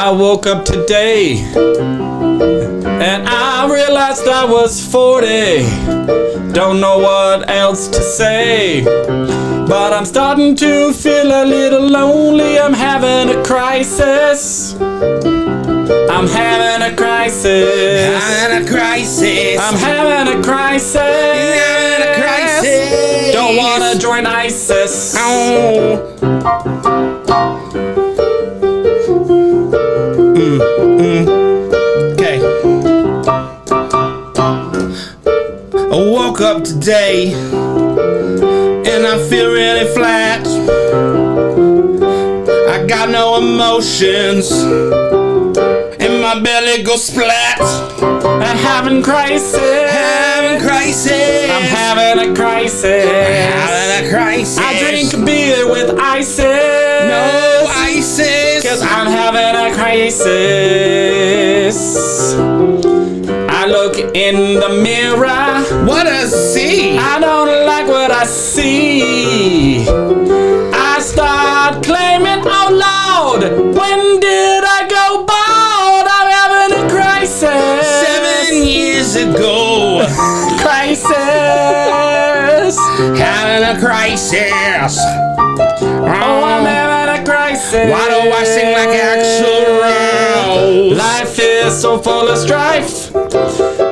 I woke up today and I realized I was 40. Don't know what else to say, but I'm starting to feel a little lonely. I'm having a crisis. I'm having a crisis. Having a crisis. I'm having a crisis. Having a crisis. Don't wanna join ISIS. Oh. Okay. I woke up today and I feel really flat. I got no emotions and my belly goes splat. I'm having crisis. Having crisis. I'm having a crisis. Having a crisis. I drink beer with ISIS. No ISIS. Cause I'm having a crisis. I look in the mirror. What a see. I don't like what I see. I start claiming out loud. When did I go bald? I'm having a crisis. 7 years ago. Crisis. Having a crisis. Oh, I'm having a crisis. Why do I sing like Axl Rose? Life is so full of strife.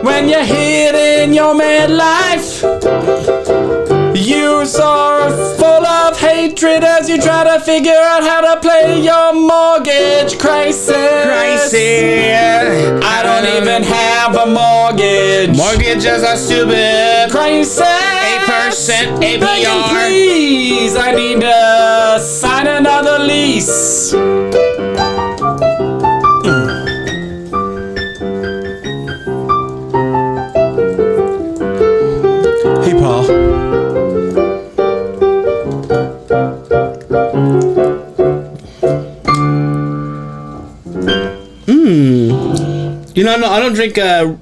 When you're hitting your midlife, you are full of hatred as you try to figure out how to play your mortgage crisis. I don't even have a mortgage. Mortgages are stupid. Crisis. 8% Begging, APR. please, I need to sign another lease. Hey, Paul. You know, I don't drink a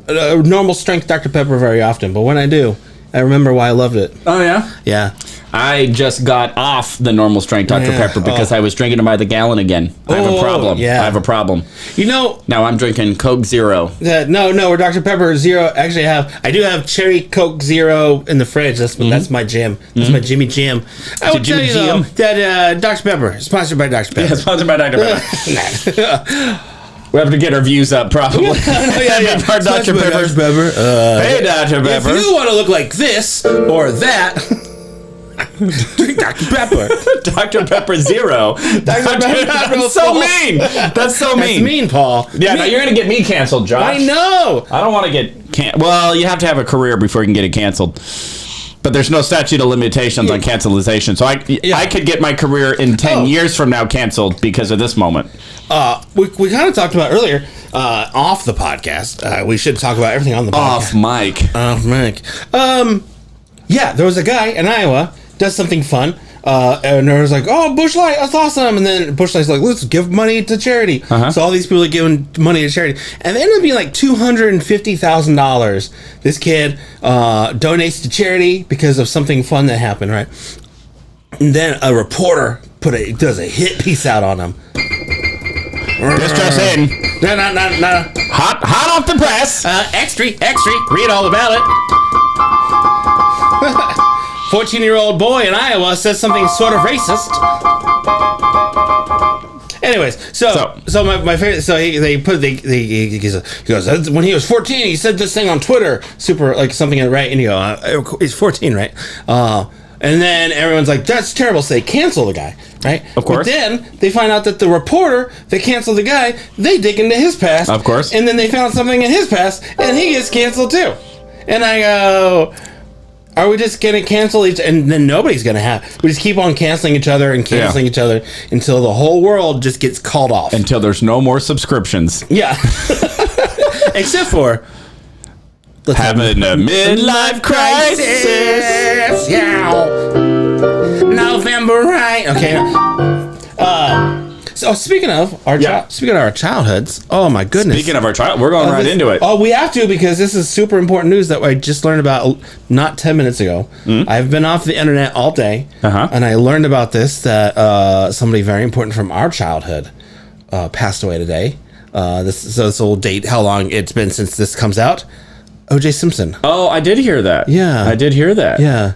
normal strength Dr. Pepper very often, but when I do, I remember why I loved it. Oh, yeah? Yeah. I just got off the normal strength Dr. Yeah. Pepper because I was drinking it by the gallon again. I have a problem. Yeah. I have a problem. You know, Now I'm drinking Coke Zero. no, we're Dr. Pepper Zero. Actually, I do have cherry Coke Zero in the fridge. That's my jam. That's my Jimmy Jam. I will tell Jimmy you though Jam? that Dr. Pepper is sponsored by Dr. Pepper. Yeah, sponsored by Dr. Pepper. We have to get our views up, probably. yeah. Our Dr. Pepper. Hey, Dr. Pepper. If you want to look like this or that, drink Dr. Pepper. Dr. Pepper Zero. Pepper That's so mean. That's so mean. That's mean, Paul. Yeah, no, you're going to get me canceled, Josh. I know. I don't want to get well, you have to have a career before you can get it canceled. But there's no statute of limitations on cancellation. So I could get my career in 10 years from now canceled because of this moment. We kind of talked about earlier off the podcast. We should talk about everything on the podcast. Off mic. Yeah, there was a guy in Iowa does something fun. And there was like, oh, Bush Light, that's awesome. And then Bush Light's like, let's give money to charity. So all these people are giving money to charity. And they ended up being like $250,000. This kid donates to charity because of something fun that happened, right? And then a reporter does a hit piece out on him. Distress in. No. Hot off the press. Extra. Read all about it. 14-year-old boy in Iowa says something sort of racist. Anyways, so my favorite. So he goes when he was 14, he said this thing on Twitter, super like something right, and you go, he's 14, right? And then everyone's like, that's terrible. So they cancel the guy, right? Of course. But then they find out that the reporter that canceled the guy, they dig into his past, of course, and then they found something in his past, and he gets canceled too. And I go, are we just gonna cancel each? And then nobody's gonna have. We just keep on canceling each other and canceling each other until the whole world just gets called off. Until there's no more subscriptions. Yeah. Except for having a midlife crisis. Yeah. November, right? Okay. So speaking of our childhoods, oh my goodness. Speaking of our child, we're going right into it. Oh, we have to, because this is super important news that I just learned about not 10 minutes ago. I've been off the internet all day, and I learned about this, that somebody very important from our childhood passed away today. This will date how long it's been since this comes out. O.J. Simpson. Oh, I did hear that. Yeah. I did hear that. Yeah.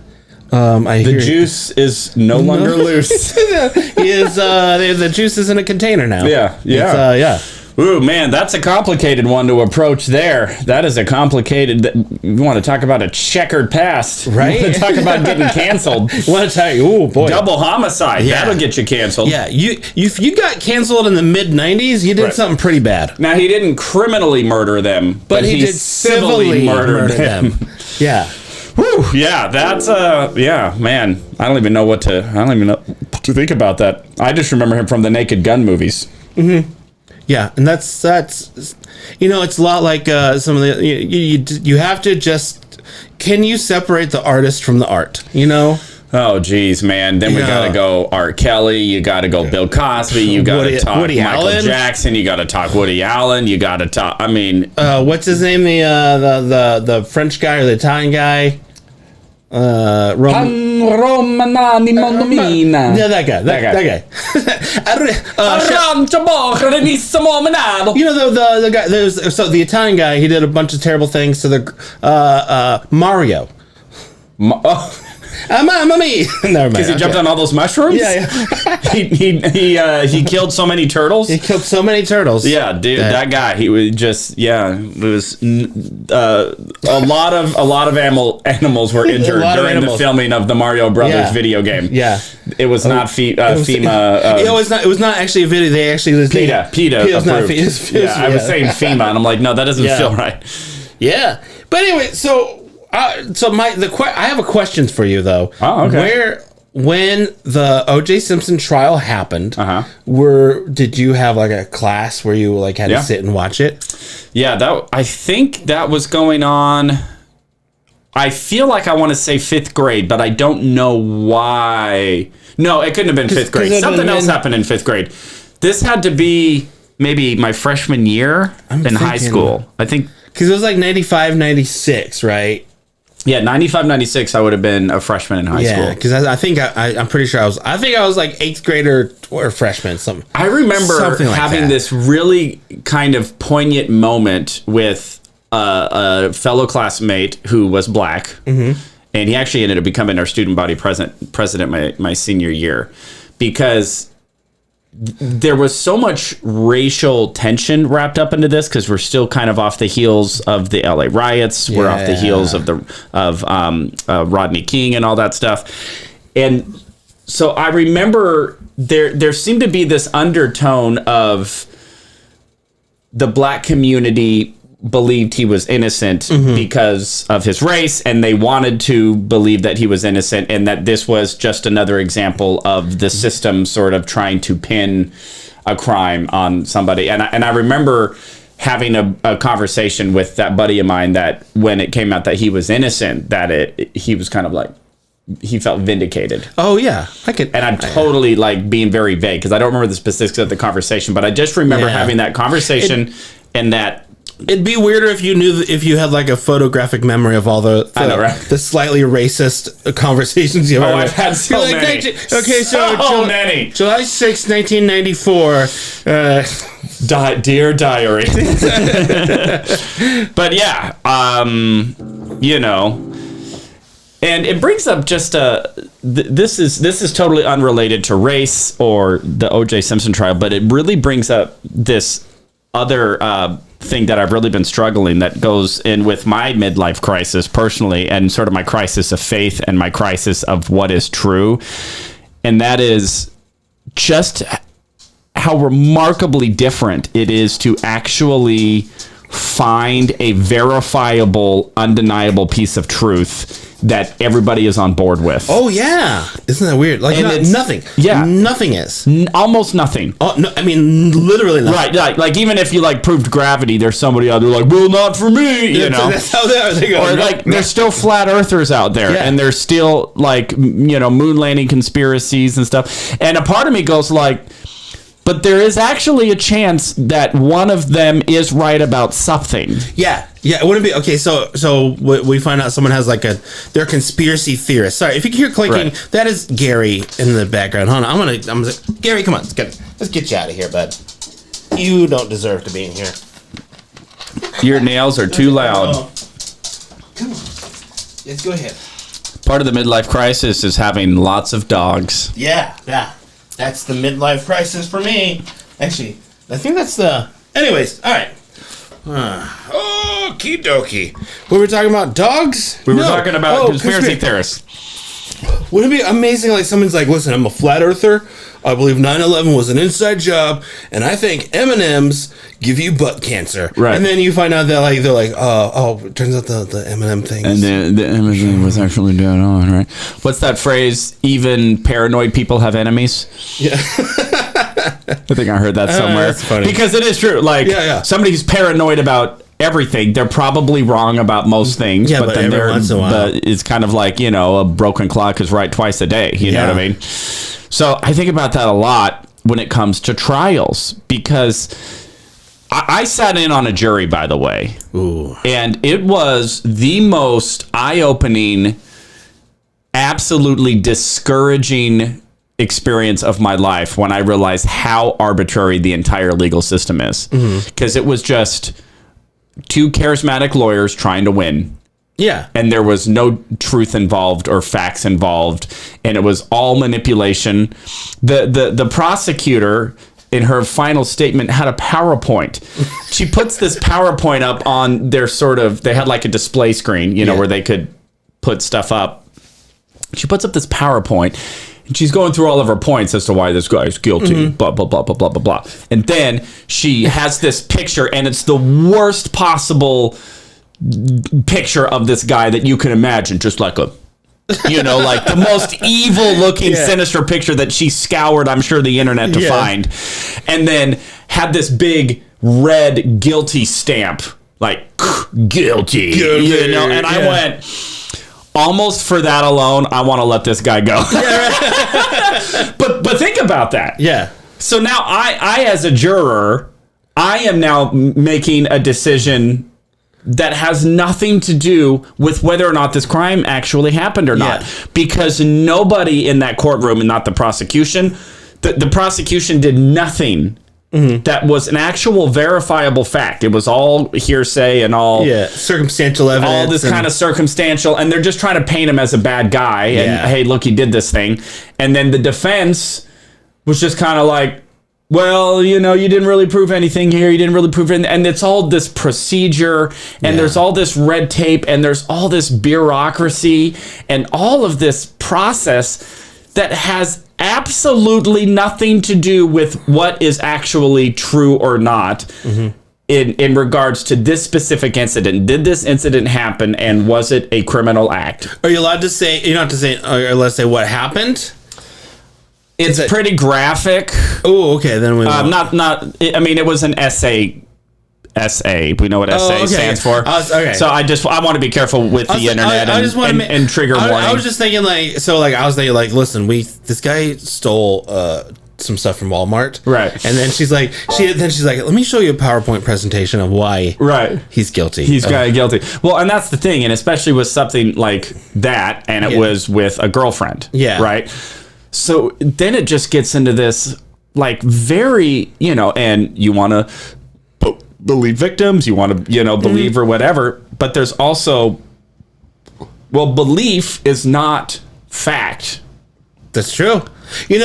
The juice is no longer loose. He is. The juice is in a container now. Yeah. Yeah. Ooh, man, that's a complicated one to approach there. That is a complicated... You want to talk about a checkered past. Right? You want to talk about getting canceled. Want to tell you, oh boy. Double homicide. Yeah. That'll get you canceled. Yeah, if you got canceled in the mid-90s, you did something pretty bad. Now, he didn't criminally murder them, but he did civilly murder them. Yeah. Whew, yeah, that's yeah, man. I don't even know what to think about that. I just remember him from the Naked Gun movies. Mm-hmm. Yeah, and that's it's a lot like some of the you have to just, can you separate the artist from the art? Oh, geez, man. Then we got to go R. Kelly. You got to go Bill Cosby. You got to talk Woody Michael Allen. Jackson. You got to talk Woody Allen. You got to talk. I mean, what's his name? The French guy or the Italian guy? Romanani Mondomina. Yeah, that guy. The guy. So the Italian guy, he did a bunch of terrible things to the Mario. Mamma mia! Never mind. Because he jumped on all those mushrooms? Yeah. he killed so many turtles? He killed so many turtles. Yeah, dude, that guy, he was just, it was a lot of animals were injured during the filming of the Mario Brothers video game. Yeah. It was not FEMA. It was not actually a video. They actually... PETA was not approved. Yeah, I was saying FEMA, and I'm like, no, that doesn't feel right. Yeah. But anyway, so I have a question for you though. Oh, okay. When the O.J. Simpson trial happened, did you have like a class where you like had to sit and watch it? Yeah, I think that was going on. I feel like I want to say 5th grade, but I don't know why. No, it couldn't have been 5th grade. Something else happened in 5th grade. This had to be maybe my freshman year in high school. I think because it was like 95, 96, right? Yeah, 95, 96, I would have been a freshman in high school. Yeah, because I think I'm pretty sure I was like 8th grader or freshman. I remember having this really kind of poignant moment with a fellow classmate who was black, and he actually ended up becoming our student body president my senior year, because there was so much racial tension wrapped up into this, because we're still kind of off the heels of the LA riots. We're off the heels of Rodney King and all that stuff. And so I remember there seemed to be this undertone of the black community believed he was innocent because of his race, and they wanted to believe that he was innocent, and that this was just another example of the system sort of trying to pin a crime on somebody. And I remember having a conversation with that buddy of mine that when it came out that he was innocent, that he was kind of like, he felt vindicated. Oh yeah, and I'm totally like being very vague because I don't remember the specifics of the conversation, but I just remember having that conversation and that. It'd be weirder if you had like a photographic memory of all the slightly racist conversations you've ever had. I've had so many. So many. July 6, 1994. Dear diary. But yeah, and it brings up just this is totally unrelated to race or the O.J. Simpson trial, but it really brings up this other thing that I've really been struggling, that goes in with my midlife crisis personally, and sort of my crisis of faith and my crisis of what is true. And that is just how remarkably different it is to actually find a verifiable, undeniable piece of truth that everybody is on board with. Oh yeah, isn't that weird? Like nothing. Yeah, nothing is. Almost nothing. Oh no, I mean literally nothing. Right. Like even if you like proved gravity, there's somebody out there like, well, not for me. You know, that's how they go. Or like there's still flat earthers out there, and there's still like moon landing conspiracies and stuff. And a part of me goes like, but there is actually a chance that one of them is right about something. Yeah. It wouldn't be okay. So we find out someone has they're conspiracy theorists. Sorry, if you hear clicking, that is Gary in the background. Hold on, I'm gonna Gary, come on, let's get you out of here, bud. You don't deserve to be in here. Your nails are too loud. Come on. Let's go ahead. Part of the midlife crisis is having lots of dogs. Yeah. That's the midlife crisis for me. Actually, I think that's the... Anyways, all right. Okie dokie. We were talking about dogs? We were talking about conspiracy theorists. Wouldn't it be amazing, like, someone's like, listen, I'm a flat earther. I believe 9/11 was an inside job, and I think M&Ms give you butt cancer. Right. And then you find out that, like, they're like, it turns out the M&M thing. And the M&M was actually dead on, right? What's that phrase? Even paranoid people have enemies? Yeah. I think I heard that somewhere. That's funny. Because it is true. Like, somebody who's paranoid about everything, they're probably wrong about most things. Yeah, but then every once in a while. But it's kind of like, a broken clock is right twice a day. You know what I mean? So I think about that a lot when it comes to trials, because I sat in on a jury, by the way. Ooh. And it was the most eye-opening, absolutely discouraging experience of my life when I realized how arbitrary the entire legal system is. Because it was just two charismatic lawyers trying to win. Yeah. And there was no truth involved or facts involved, and it was all manipulation. The prosecutor, in her final statement, had a PowerPoint. She puts this PowerPoint up on their they had like a display screen, where they could put stuff up. She puts up this PowerPoint, and she's going through all of her points as to why this guy is guilty, blah, blah, blah, blah, blah, blah, blah. And then she has this picture, and it's the worst possible picture of this guy that you can imagine, just like like the most evil looking, sinister picture that she scoured, I'm sure, the internet to find. And then had this big red guilty stamp, like guilty. And I went, almost for that alone, I want to let this guy go. But think about that. Yeah. So now I as a juror, I am now making a decision that has nothing to do with whether or not this crime actually happened or not. Because nobody in that courtroom, and not the prosecution, the prosecution did nothing that was an actual verifiable fact. It was all hearsay and all circumstantial evidence. All this kind of circumstantial, and they're just trying to paint him as a bad guy. And hey, look, he did this thing. And then the defense was just kind of like, well, you didn't really prove anything here. You didn't really prove anything. And it's all this procedure, and there's all this red tape, and there's all this bureaucracy, and all of this process that has absolutely nothing to do with what is actually true or not in regards to this specific incident. Did this incident happen, and was it a criminal act? Are you allowed to say, you're not to say, or let's say what happened? It's pretty graphic. Oh, okay. Then we it was an essay. We know what essay stands for. Okay. So I want to be careful with the internet and trigger warning. I was just thinking I was thinking listen, this guy stole some stuff from Walmart, right? And then she's like, let me show you a PowerPoint presentation of why he's guilty. He's guilty. Well, and that's the thing, and especially with something like that, and it was with a girlfriend, right? So then it just gets into this, very, and you want to believe victims, you want to, believe or whatever, but there's also, belief is not fact. That's true. You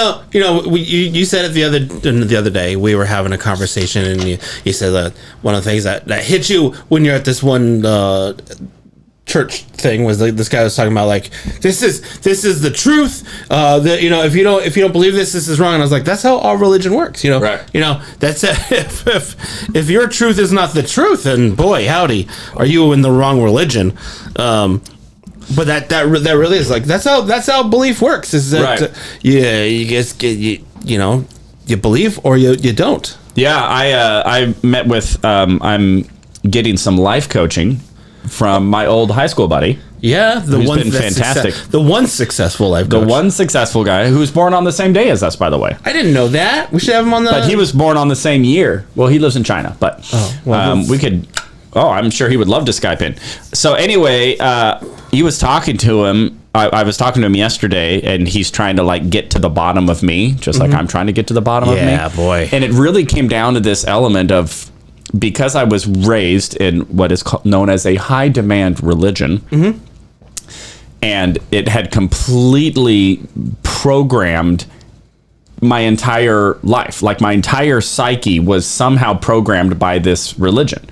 said it the other day. We were having a conversation, and you said that one of the things that hit you when you're at this one church thing was this guy was talking about this is the truth. That if you don't believe this is wrong. And I was like, that's how all religion works. Right. That's if your truth is not the truth, then boy howdy, are you in the wrong religion. But that really is that's how belief works. Is that you just you believe or you don't. Yeah, I met with I'm getting some life coaching from my old high school buddy. Yeah, who's been fantastic. The one successful life coach. The one successful guy who was born on the same day as us, by the way. I didn't know that. We should have him on the. But he was born on the same year. Well, he lives in China, but we could oh, I'm sure he would love to Skype in. So anyway, he was talking to him. I was talking to him yesterday, and he's trying to like get to the bottom of me, just like I'm trying to get to the bottom of me. Yeah, boy. And it really came down to this element of, because I was raised in what is known as a high demand religion, and it had completely programmed my entire life. Like my entire psyche was somehow programmed by this religion.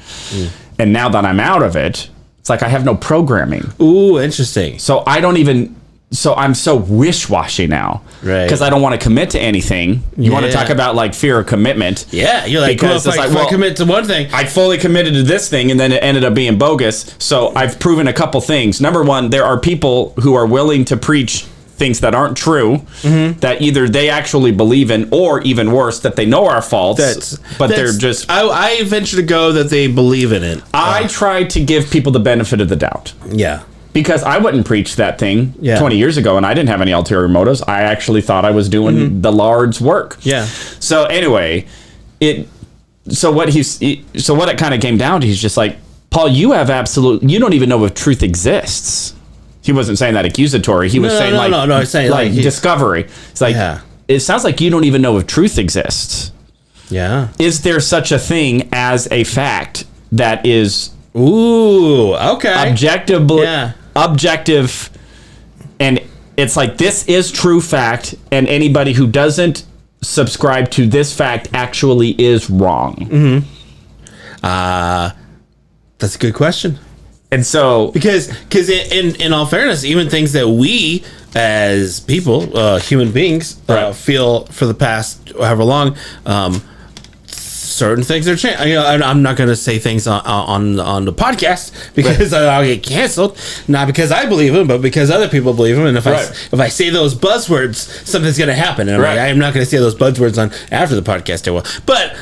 And now that I'm out of it, it's like I have no programming. Ooh, interesting. So I'm so wish-washy now. Right. Because I don't want to commit to anything. You want to talk about like fear of commitment. Yeah, you're like, because well, if I commit to one thing. I fully committed to this thing, and then it ended up being bogus. So I've proven a couple things. Number one, there are people who are willing to preach things that aren't true, that either they actually believe in, or even worse, that they know are false, they're just... I venture to go that they believe in it. I try to give people the benefit of the doubt. Yeah. Because I wouldn't preach that thing 20 years ago, and I didn't have any ulterior motives. I actually thought I was doing the Lord's work. Yeah. So anyway, so what it kind of came down to, he's just like, Paul, you don't even know if truth exists. He wasn't saying that accusatory. He was saying he's saying like discovery. It's like, it sounds like you don't even know if truth exists. Yeah. Is there such a thing as a fact that is objective, and it's like, this is true fact, and anybody who doesn't subscribe to this fact actually is wrong? That's a good question. And so, because in all fairness, even things that we as people, human beings, feel for the past however long, certain things are changing. You know, I'm not going to say things on the podcast because I'll get canceled. Not because I believe them, but because other people believe them. And if I say those buzzwords, something's going to happen. And I'm not going to say those buzzwords on after the podcast. I will. But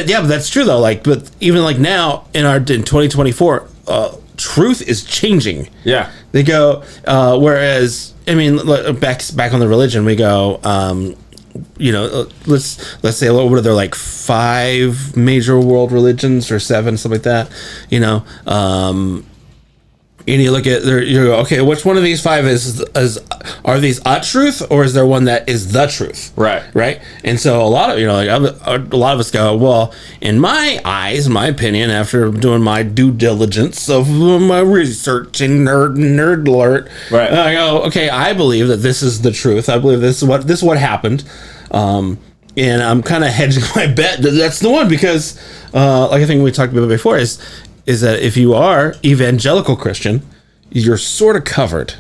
that's true though. Like, but even like now in 2024. Truth is changing. Yeah, they go. Whereas, I mean, back on the religion, we go. Let's say, what are there, like 5 major world religions or 7, something like that. And you look at you go, okay, which one of these 5 are these a truth, or is there one that is the truth? Right. And so a lot of a lot of us go, well, in my eyes, my opinion, after doing my due diligence of my research and nerd alert, I go, okay, I believe that this is the truth. I believe this is what happened. And I'm kind of hedging my bet that that's the one, because like I think we talked about before is that if you are evangelical Christian, you're sort of covered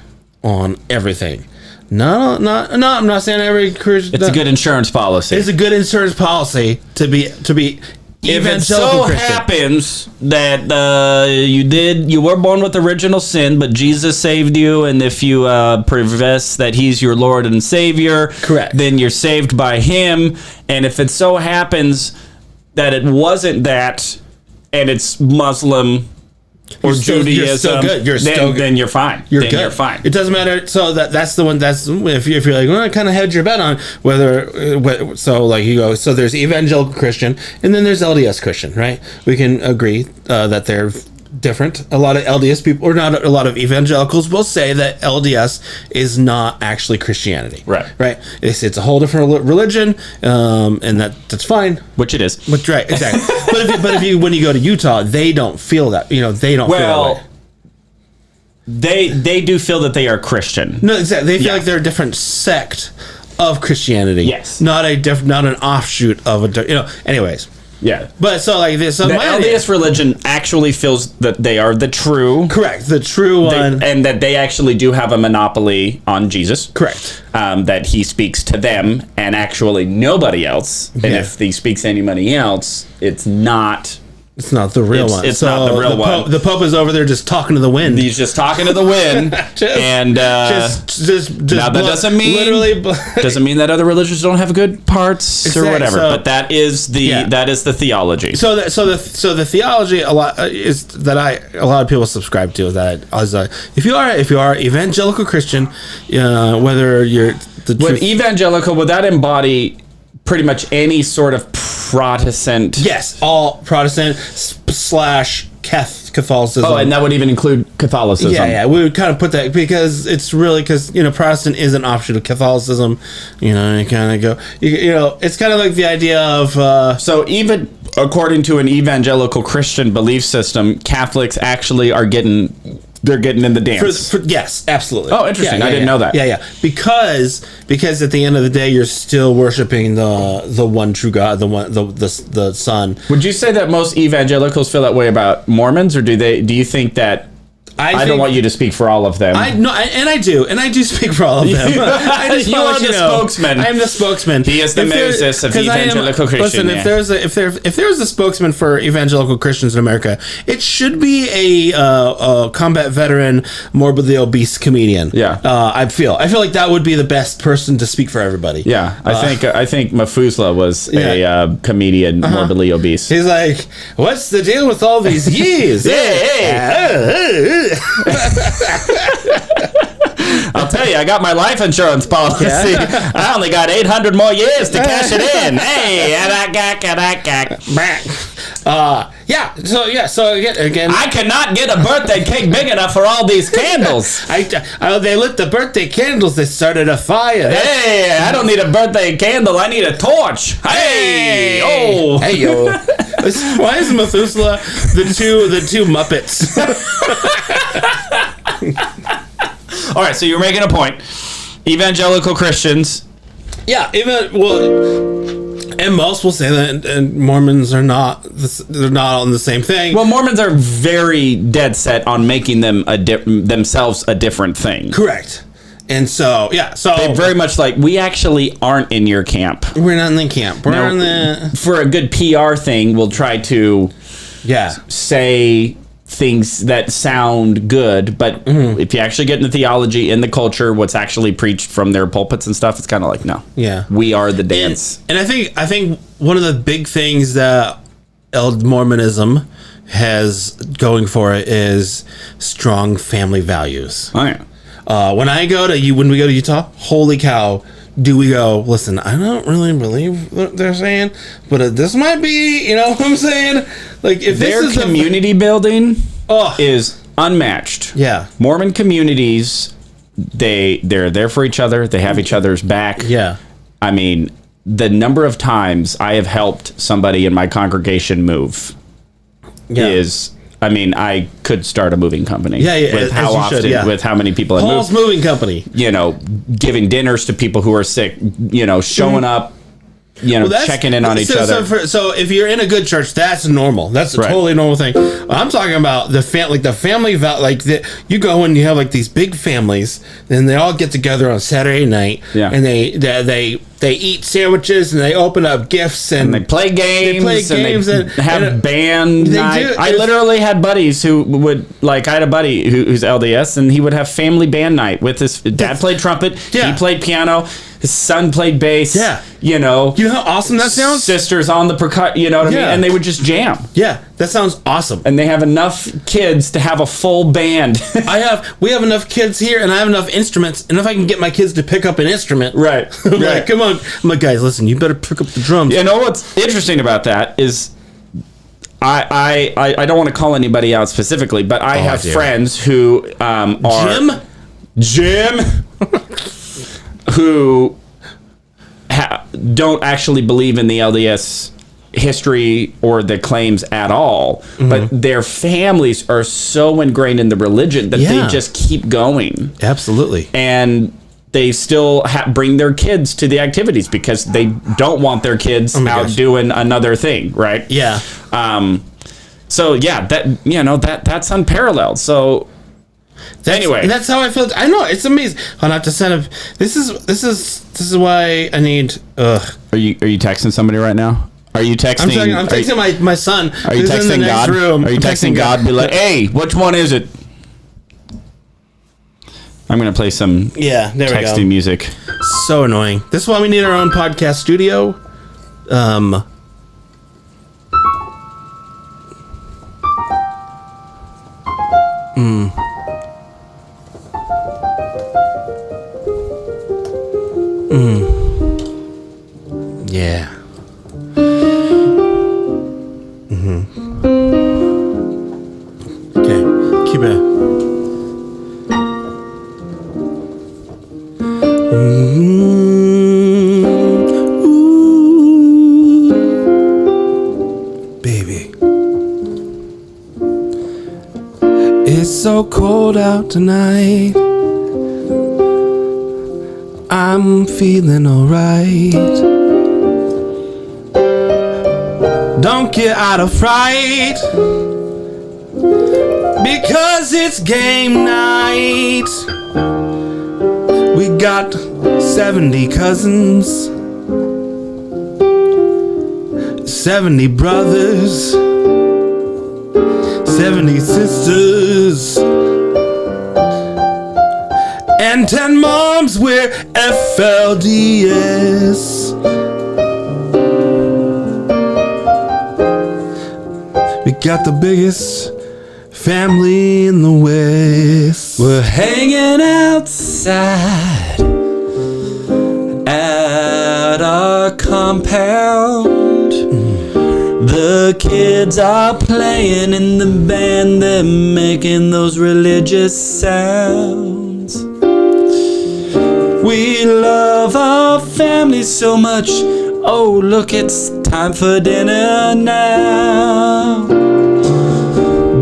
on everything. No, I'm not saying every Christian. It's a good insurance policy. It's a good insurance policy to be if it so happens that you were born with original sin, but Jesus saved you, and if you profess that He's your Lord and Savior, correct, then you're saved by Him. And if it so happens that it wasn't that, and it's Muslim or Judaism, then you're fine. You're fine. It doesn't matter. So that's the one. That's if you're like, well, I kind of hedge your bet on whether. So like you go. So there's evangelical Christian, and then there's LDS Christian, right? We can agree that they're different. A lot of LDS people, or not a lot of evangelicals, will say that LDS is not actually Christianity. Right. It's a whole different religion, and that's fine. Which it is. Right, exactly. but if you when you go to Utah, they don't feel that. They don't feel that way. They do feel that they are Christian. No, exactly. They feel like they're a different sect of Christianity. Yes. Not an offshoot of anyways. Yeah. But so like this, so the LDS religion actually feels that they are the true. Correct. The true one. And that they actually do have a monopoly on Jesus. Correct. That He speaks to them and actually nobody else. And if He speaks to anybody else, it's not the real one. It's not the real one. The Pope is over there just talking to the wind. He's just talking to the wind. And now that doesn't mean that other religions don't have good parts or whatever. But that is the theology. So the theology a lot of people subscribe to that is if you are evangelical Christian, whether you're evangelical, would that embody pretty much any sort of Protestant? Yes, all Protestant / Catholicism. Oh, and that would even include Catholicism. Yeah, we would kind of put that because it's really because Protestant is an offshoot of Catholicism. You kind of go. It's kind of like the idea of. So even according to an evangelical Christian belief system, Catholics actually are getting. They're getting in the dance. Yes, absolutely. Oh, interesting. I didn't know that. Yeah. Because at the end of the day, you're still worshiping the one true God, the Son. Would you say that most evangelicals feel that way about Mormons, or do you think that? I don't want you to speak for all of them. I do speak for all of them. I just you are the spokesman. I'm the spokesman. He is the Moses of evangelical Christian. Listen, if there's a spokesman for evangelical Christians in America, it should be a combat veteran, morbidly obese comedian. Yeah, I feel like that would be the best person to speak for everybody. Yeah, I think Methuselah was a comedian, morbidly obese. He's like, what's the deal with all these years? I'll tell you, I got my life insurance policy. Yeah. I only got 800 more years to cash it in. Hey, and I got back. So again, I cannot get a birthday cake big enough for all these candles. They lit the birthday candles. They started a fire. Hey, I don't need a birthday candle. I need a torch. Hey, yo. Why is Methuselah the two Muppets? All right, so you're making a point. Evangelical Christians. Yeah, and most will say that and Mormons are not. They're not on the same thing. Well, Mormons are very dead set on making them themselves a different thing. Correct. And so they're very much like, we actually aren't in your camp. We're not in the camp. For a good PR thing, we'll try to say things that sound good, but if you actually get into theology, in the culture, what's actually preached from their pulpits and stuff, it's kind of like, no. Yeah. We are the dance. And I think one of the big things that Mormonism has going for it is strong family values. Oh, yeah. When we go to Utah, holy cow, do we go, listen, I don't really believe what they're saying, but this might be, you know what I'm saying? Like, if their this is community building is unmatched. Yeah. Mormon communities, they're there for each other. They have each other's back. Yeah. I mean, the number of times I have helped somebody in my congregation move is... I mean, I could start a moving company. Yeah, with how often, with how many people I move. Paul's Moving Company. Giving dinners to people who are sick. Showing up. Checking in on each other. So if you're in a good church, that's normal. That's a totally normal thing. I'm talking about the family. You go and you have like these big families, and they all get together on Saturday night, and they eat sandwiches and they open up gifts and they play games. And have band night. I literally had buddies who would I had a buddy who's LDS, and he would have family band night with his dad played trumpet. He played piano. His son played bass. Yeah. You know how awesome that sounds? Sisters on the percussion, you know what I mean? And they would just jam. Yeah, that sounds awesome. And they have enough kids to have a full band. We have enough kids here, and I have enough instruments, and if I can get my kids to pick up an instrument. Right. Like, come on. I'm like, guys, listen, you better pick up the drums. You know what's interesting about that is I don't want to call anybody out specifically, but I have friends who are... Jim? who don't actually believe in the LDS history or the claims at all, but their families are so ingrained in the religion that they just keep going. Absolutely. And they still bring their kids to the activities because they don't want their kids out doing another thing, right? Yeah. So yeah, that's unparalleled. So anyway, that's how I feel. I know, it's amazing. I'll have to send up. This is why I need. Are you texting somebody right now? Are you texting? I'm texting my son. Are you texting in the God? Next room. Are you texting God? Be like, hey, which one is it? I'm gonna play some texting music. So annoying. This is why we need our own podcast studio. Yeah. so cold out tonight. I'm feeling alright. Don't get out of fright, because it's game night. We got 70 cousins, 70 brothers, 70 sisters, and 10 moms. We're FLDS. We got the biggest family in the West. We're hanging outside at our compound. The kids are playing in the band, they're making those religious sounds. We love our family so much. Oh, look, it's time for dinner now.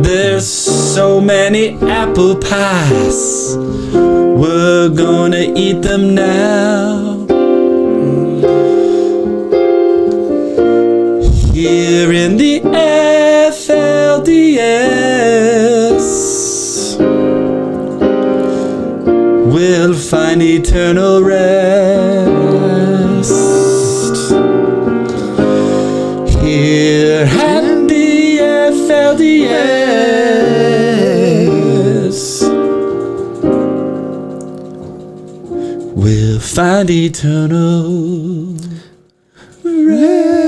There's so many apple pies, we're gonna eat them now. Here in the FLDS, we'll find eternal rest. Here at the FLDS, we'll find eternal rest.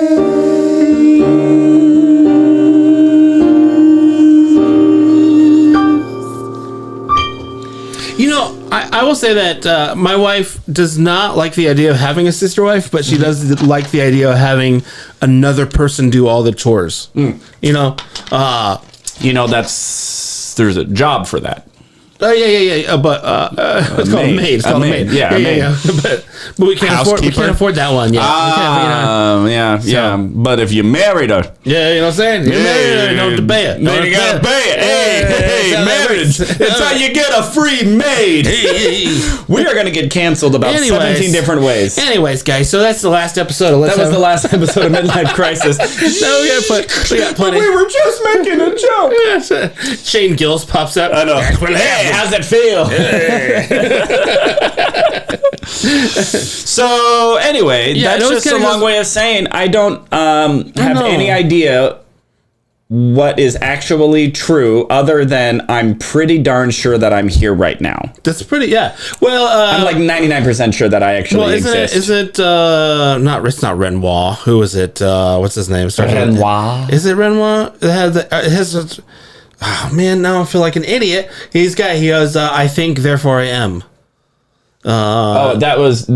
You know, I will say that my wife does not like the idea of having a sister wife, but she does like the idea of having another person do all the chores. You know, There's a job for that. Oh yeah. But it's called a maid. It's called a maid. Yeah, a maid. But we can't afford that one. Yeah. Yeah. But if you married her, Yeah, you know what I'm saying? You married her, you don't have to pay it. then you gotta pay it. Hey, marriage! It's how you get a free maid. We are gonna get canceled about 17 different ways. Anyways, guys, so that's the last episode. That was the last episode of Midlife Crisis. No, we got plenty. We were just making a joke. Shane Gillis pops up. I know. Hey, how's it feel? So anyway, Yeah, that's just a long way of saying I don't have any idea what is actually true, other than I'm pretty darn sure that I'm here right now. That's pretty, yeah. Well, I'm like 99% sure that I actually exist. It's not Renoir. Who is it? What's his name? Renoir? Is it Renoir? It has oh man, now I feel like an idiot. He goes, I think, therefore I am. That was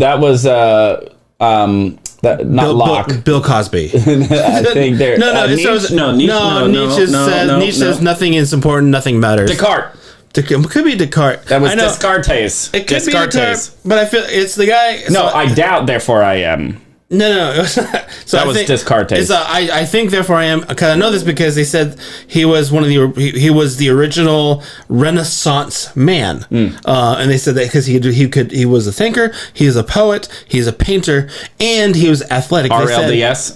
not Locke. Bill Cosby. I think there. Nietzsche says nothing is important, nothing matters. Descartes. It could be Descartes. That was Descartes. It could be Descartes, but I feel it's the guy. No, I doubt. Therefore, I am. No. So that was Descartes. I think, therefore I am. Because I know this because they said he was he was the original Renaissance man, and they said that because he was a thinker, he is a poet, he's a painter, and he was athletic. RLDS.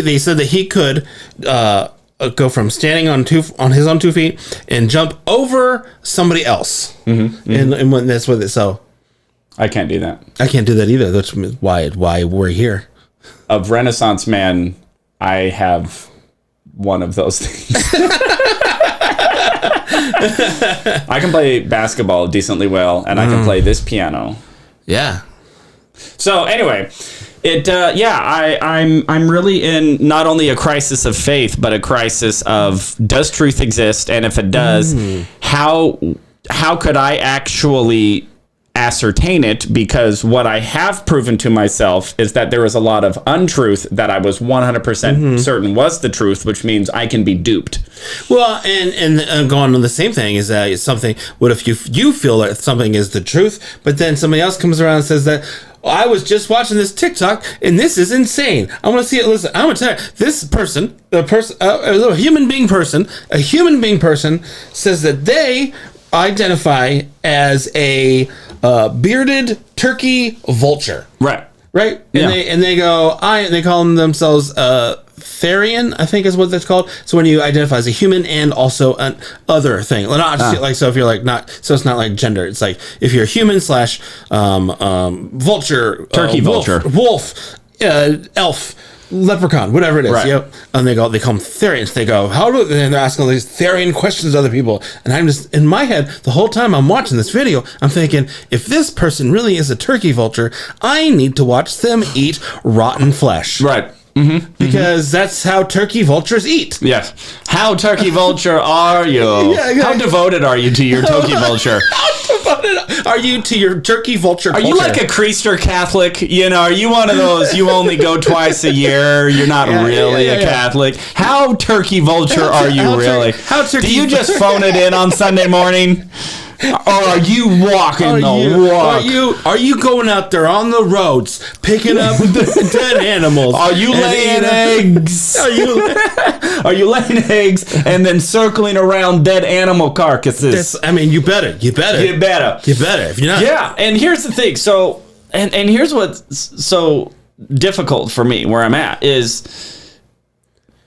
They said that he could go from standing on his own 2 feet and jump over somebody else, and when that's with it. So. I can't do that. I can't do that either. That's why we're here. Of Renaissance man, I have one of those things. I can play basketball decently well, and I can play this piano. Yeah. So anyway, I'm really in not only a crisis of faith, but a crisis of, does truth exist? And if it does, how could I actually ascertain it? Because what I have proven to myself is that there is a lot of untruth that I was 100% certain was the truth, which means I can be duped. Well, and going on the same thing is that it's something. What if you feel that something is the truth, but then somebody else comes around and says that, I was just watching this TikTok and this is insane. I want to see it. Listen, I'm going to tell you, this person, a human being person says that they identify as a bearded turkey vulture. Right. Right? Yeah. And they call themselves Therian, I think is what that's called. So when you identify as a human and also an other thing, not just like, so if you're like not, so it's not like gender. It's like if you're a human slash vulture, turkey vulture, wolf, elf, leprechaun, whatever it is. Right. Yep. And they call them Therians. They go, and they're asking all these Therian questions to other people. And I'm just in my head the whole time I'm watching this video, I'm thinking, if this person really is a turkey vulture, I need to watch them eat rotten flesh. Right. Because that's how turkey vultures eat. Yes. How turkey vulture are you? Yeah, how devoted are you to your turkey vulture? How devoted are you to your turkey vulture culture? Are you like a Creaster Catholic? Are you one of those, you only go twice a year, you're not really a Catholic? How turkey vulture are you really? Do you just phone it in on Sunday morning? Or are you walking the walk? Are you going out there on the roads picking up dead animals? Are you laying eggs? Are you laying eggs and then circling around dead animal carcasses? You better. You better. If you're not. Yeah, and here's the thing. So, and here's what's so difficult for me where I'm at is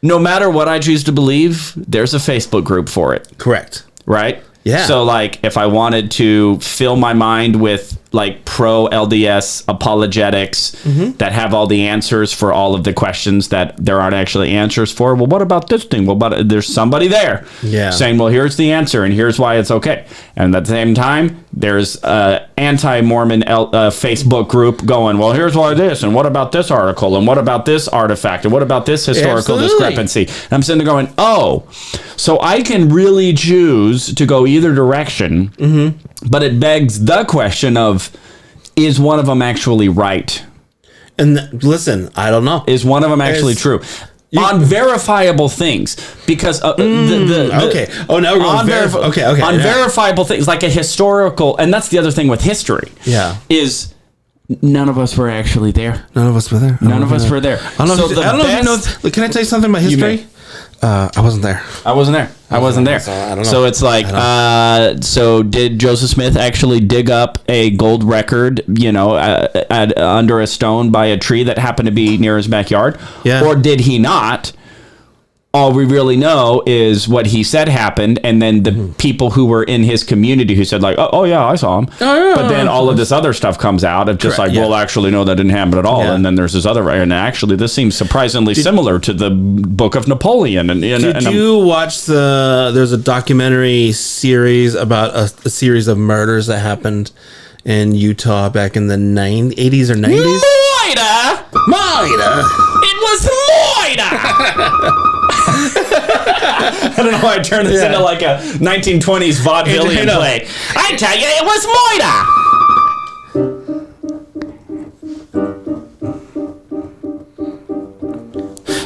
no matter what I choose to believe, there's a Facebook group for it. Correct. Right? Yeah. So like if I wanted to fill my mind with like pro LDS apologetics that have all the answers for all of the questions that there aren't actually answers for, well, what about this thing? Well, but there's somebody there saying, well, here's the answer and here's why it's okay. And at the same time, there's a anti-Mormon Facebook group going, well, here's why this, and what about this article, and what about this artifact, and what about this historical discrepancy? And I'm sitting there going, oh, so I can really choose to go either direction, but it begs the question of, is one of them actually right? And listen, I don't know. Is one of them actually true? On verifiable things, because okay. Oh, now we're going okay. On verifiable things, like a historical, and that's the other thing with history. Yeah, is none of us were actually there. None of us were there. None of us were there. I don't know if you know. Can I tell you something about history? I wasn't there. I wasn't there. So I don't know. So it's like, so did Joseph Smith actually dig up a gold record, under a stone by a tree that happened to be near his backyard? Yeah. Or did he not? All we really know is what he said happened, and then the people who were in his community who said like, oh yeah, I saw him. But then all of this other stuff comes out of just well, actually, no, that didn't happen at all. Yeah. And then there's this other, and actually, this seems surprisingly similar to the Book of Napoleon. Did you watch there's a documentary series about a series of murders that happened in Utah back in the 80s or 90s? Moida! It was Moida! I don't know why I turned this into like a 1920s vaudevillian play. I tell you, it was Moida.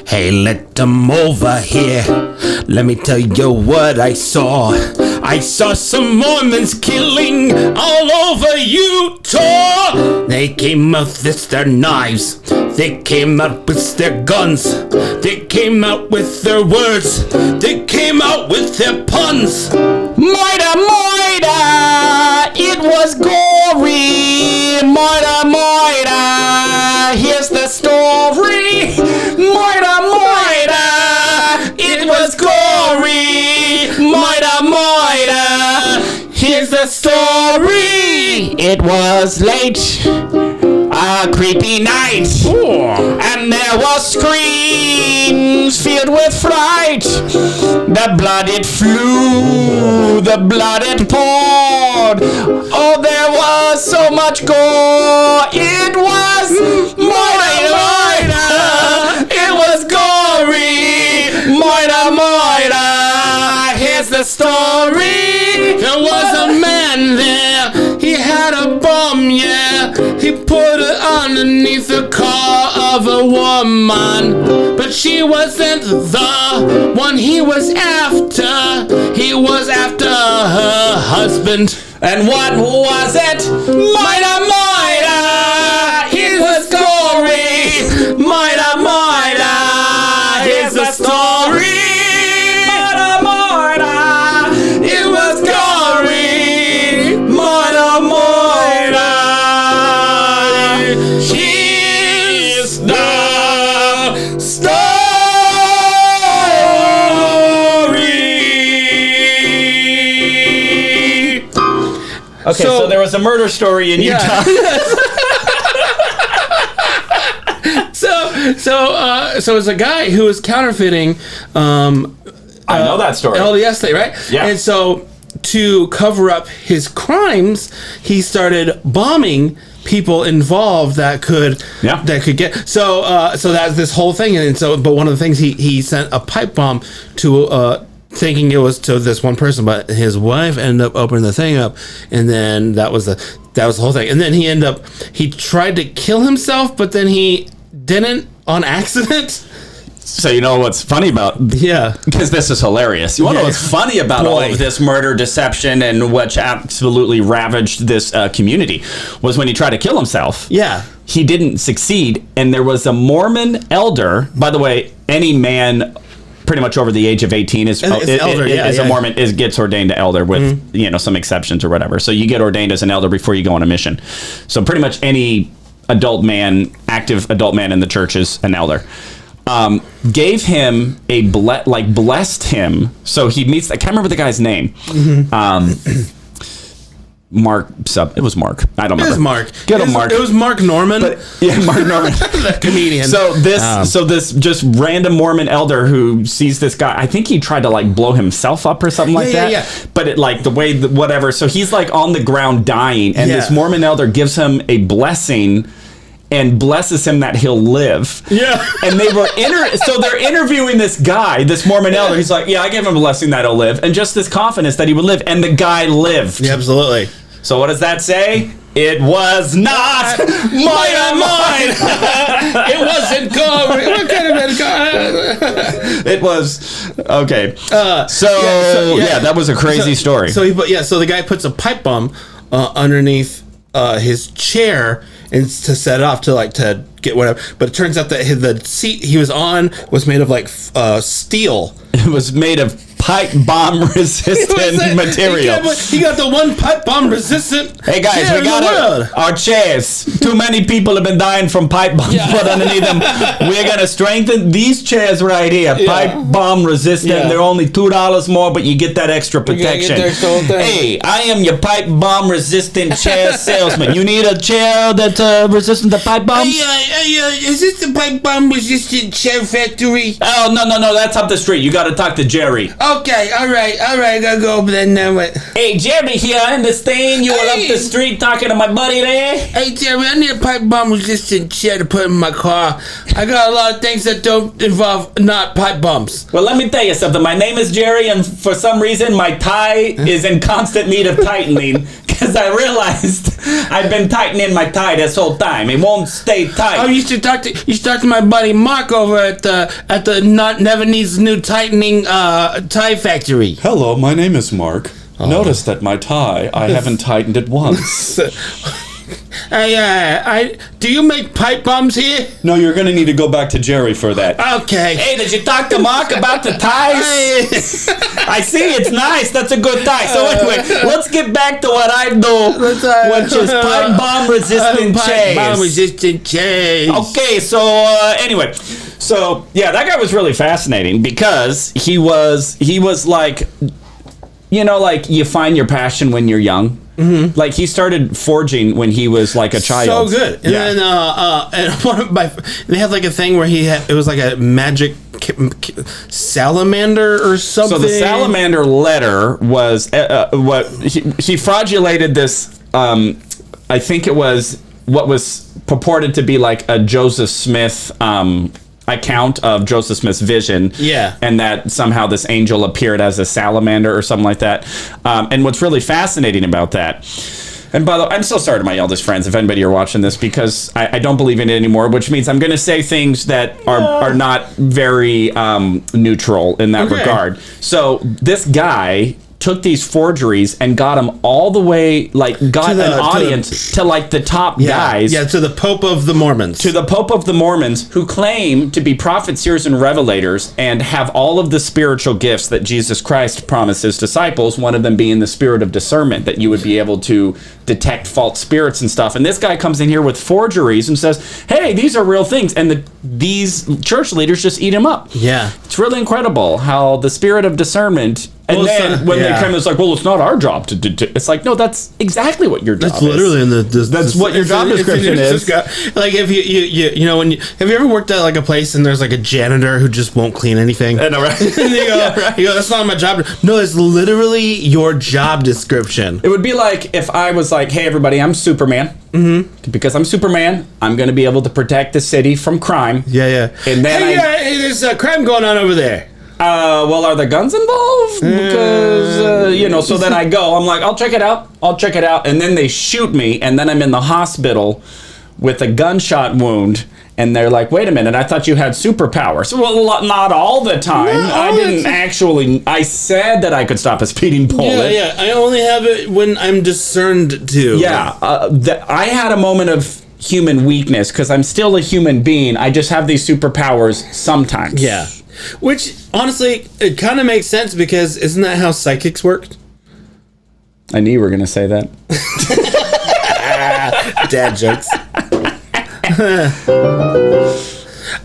Hey, let them over here. Let me tell you what I saw. I saw some Mormons killing all over Utah. They came out with their knives. They came out with their guns. They came out with their words. They came out with their puns. Moida, Moida, it was gory. Moida, Moida, here's the story. Moida, Moida, it was gory. Moida, Moida, here's the story. It was late, a creepy night, and there was screams filled with fright. The blood it flew, the blood it poured. Oh, there was so much gore. It was Moida, Moida. It was gory. Moida, Moida. Here's the story. There was a man there. He had a bomb, yeah. He put it underneath the car of a woman, but she wasn't the one he was after. He was after her husband. And what was it? Moida, Moida, it was gory. Moida, Moida, here's the story. Moida, Moida, it was gory. Okay, so there was a murder story in Utah. So it's a guy who was counterfeiting. I know that story. LDS thing, right? Yeah. And so to cover up his crimes, he started bombing people involved that could get so that's this whole thing. And so but one of the things he sent a pipe bomb to thinking it was to this one person, but his wife ended up opening the thing up, and then that was the whole thing. And then he tried to kill himself, but then he didn't on accident. So you know what's funny about... Yeah. Because this is hilarious. You want to know what's funny about all of this murder, deception, and what absolutely ravaged this community was when he tried to kill himself. Yeah. He didn't succeed, and there was a Mormon elder. By the way, any man pretty much over the age of 18 is a Mormon, gets ordained to elder with some exceptions or whatever. So you get ordained as an elder before you go on a mission. So pretty much any active adult man in the church is an elder. Gave him blessed him. So he meets, I can't remember the guy's name. Mark, it was Mark. I don't remember. It was Mark. Mark. It was Mark Norman. Mark Norman. The comedian. So this just random Mormon elder who sees this guy, I think he tried to blow himself up or something like that. Yeah. But it the way, whatever. So he's on the ground dying, and this Mormon elder gives him a blessing and blesses him that he'll live. Yeah. And they were so they're interviewing this guy, this Mormon elder. He's like, yeah, I gave him a blessing that he'll live. And just this confidence that he would live. And the guy lived. Yeah, absolutely. So what does that say? It was not mine. It wasn't God. What kind of God? It was okay. That was a crazy story. So the guy puts a pipe bomb underneath his chair and to set it off to get whatever. But it turns out that the seat he was on was made of steel. It was made of pipe bomb resistant material. He got the one pipe bomb resistant. Hey guys, we got our chairs. Too many people have been dying from pipe bombs put underneath them. We're gonna strengthen these chairs right here. Pipe bomb resistant. They're only $2 more, but you get that extra protection. Hey, I am your pipe bomb resistant chair salesman. You need a chair that's resistant to pipe bombs? Is this the pipe bomb resistant chair factory? Oh no, that's up the street. You got to talk to Jerry. Okay, all right, I gotta go over there now. Hey, Jerry here, I understand you were up the street talking to my buddy there. Hey, Jerry, I need a pipe bomb resistant chair to put in my car. I got a lot of things that don't involve not pipe bombs. Well, let me tell you something. My name is Jerry, and for some reason, my tie is in constant need of tightening because I realized I've been tightening my tie this whole time. It won't stay tight. Oh, you should talk to my buddy Mark over at the Never Needs New Tightening tie factory. Hello, my name is Mark. Notice that my tie, I haven't tightened it once. Do you make pipe bombs here? No, you're going to need to go back to Jerry for that. Okay. Hey, did you talk to Mark about the ties? I see, it's nice. That's a good tie. So anyway, let's get back to what I do, which is pipe bomb resistant chairs. Pipe bomb resistant chairs. Okay, so anyway. So, yeah, that guy was really fascinating because he was like, you find your passion when you're young. Mm-hmm. Like he started forging when he was like a child. So good. And then and one of they had like a thing where it was like a magic salamander or something. So the salamander letter was what he fraudulated this. I think it was what was purported to be like a Joseph Smith account of Joseph Smith's vision, and that somehow this angel appeared as a salamander or something like that. And what's really fascinating about that, and by the way, I'm so sorry to my eldest friends if anybody are watching this, because I don't believe in it anymore, which means I'm going to say things that are not very neutral in that regard. So this guy took these forgeries and got them all the way, got an audience to the top guys. Yeah, to the Pope of the Mormons. To the Pope of the Mormons, who claim to be prophets, seers, and revelators, and have all of the spiritual gifts that Jesus Christ promised his disciples, one of them being the spirit of discernment, that you would be able to detect false spirits and stuff. And this guy comes in here with forgeries and says, hey, these are real things. And these church leaders just eat him up. Yeah. It's really incredible how the spirit of discernment And Well, then when they come, it's like, well, it's not our job to do. It's like, no, that's exactly what your job is. That's literally in the. That's what your job description is. Like if you know, have you ever worked at like a place and there's like a janitor who just won't clean anything? I know, right? And you go, that's not my job. No, it's literally your job description. It would be like if I was like, hey, everybody, I'm Superman. Mm-hmm. Because I'm Superman, I'm going to be able to protect the city from crime. Yeah. And then hey, there's a crime going on over there. Well, are the guns involved? Because, so then I go, I'm like, I'll check it out. And then they shoot me, and then I'm in the hospital with a gunshot wound. And they're like, wait a minute, I thought you had superpowers. Well, not all the time. I said that I could stop a speeding bullet. Yeah, I only have it when I'm discerned to. Yeah, I had a moment of human weakness because I'm still a human being. I just have these superpowers sometimes. Yeah. Which, honestly, it kind of makes sense because isn't that how psychics work? I knew you were going to say that. Dad jokes.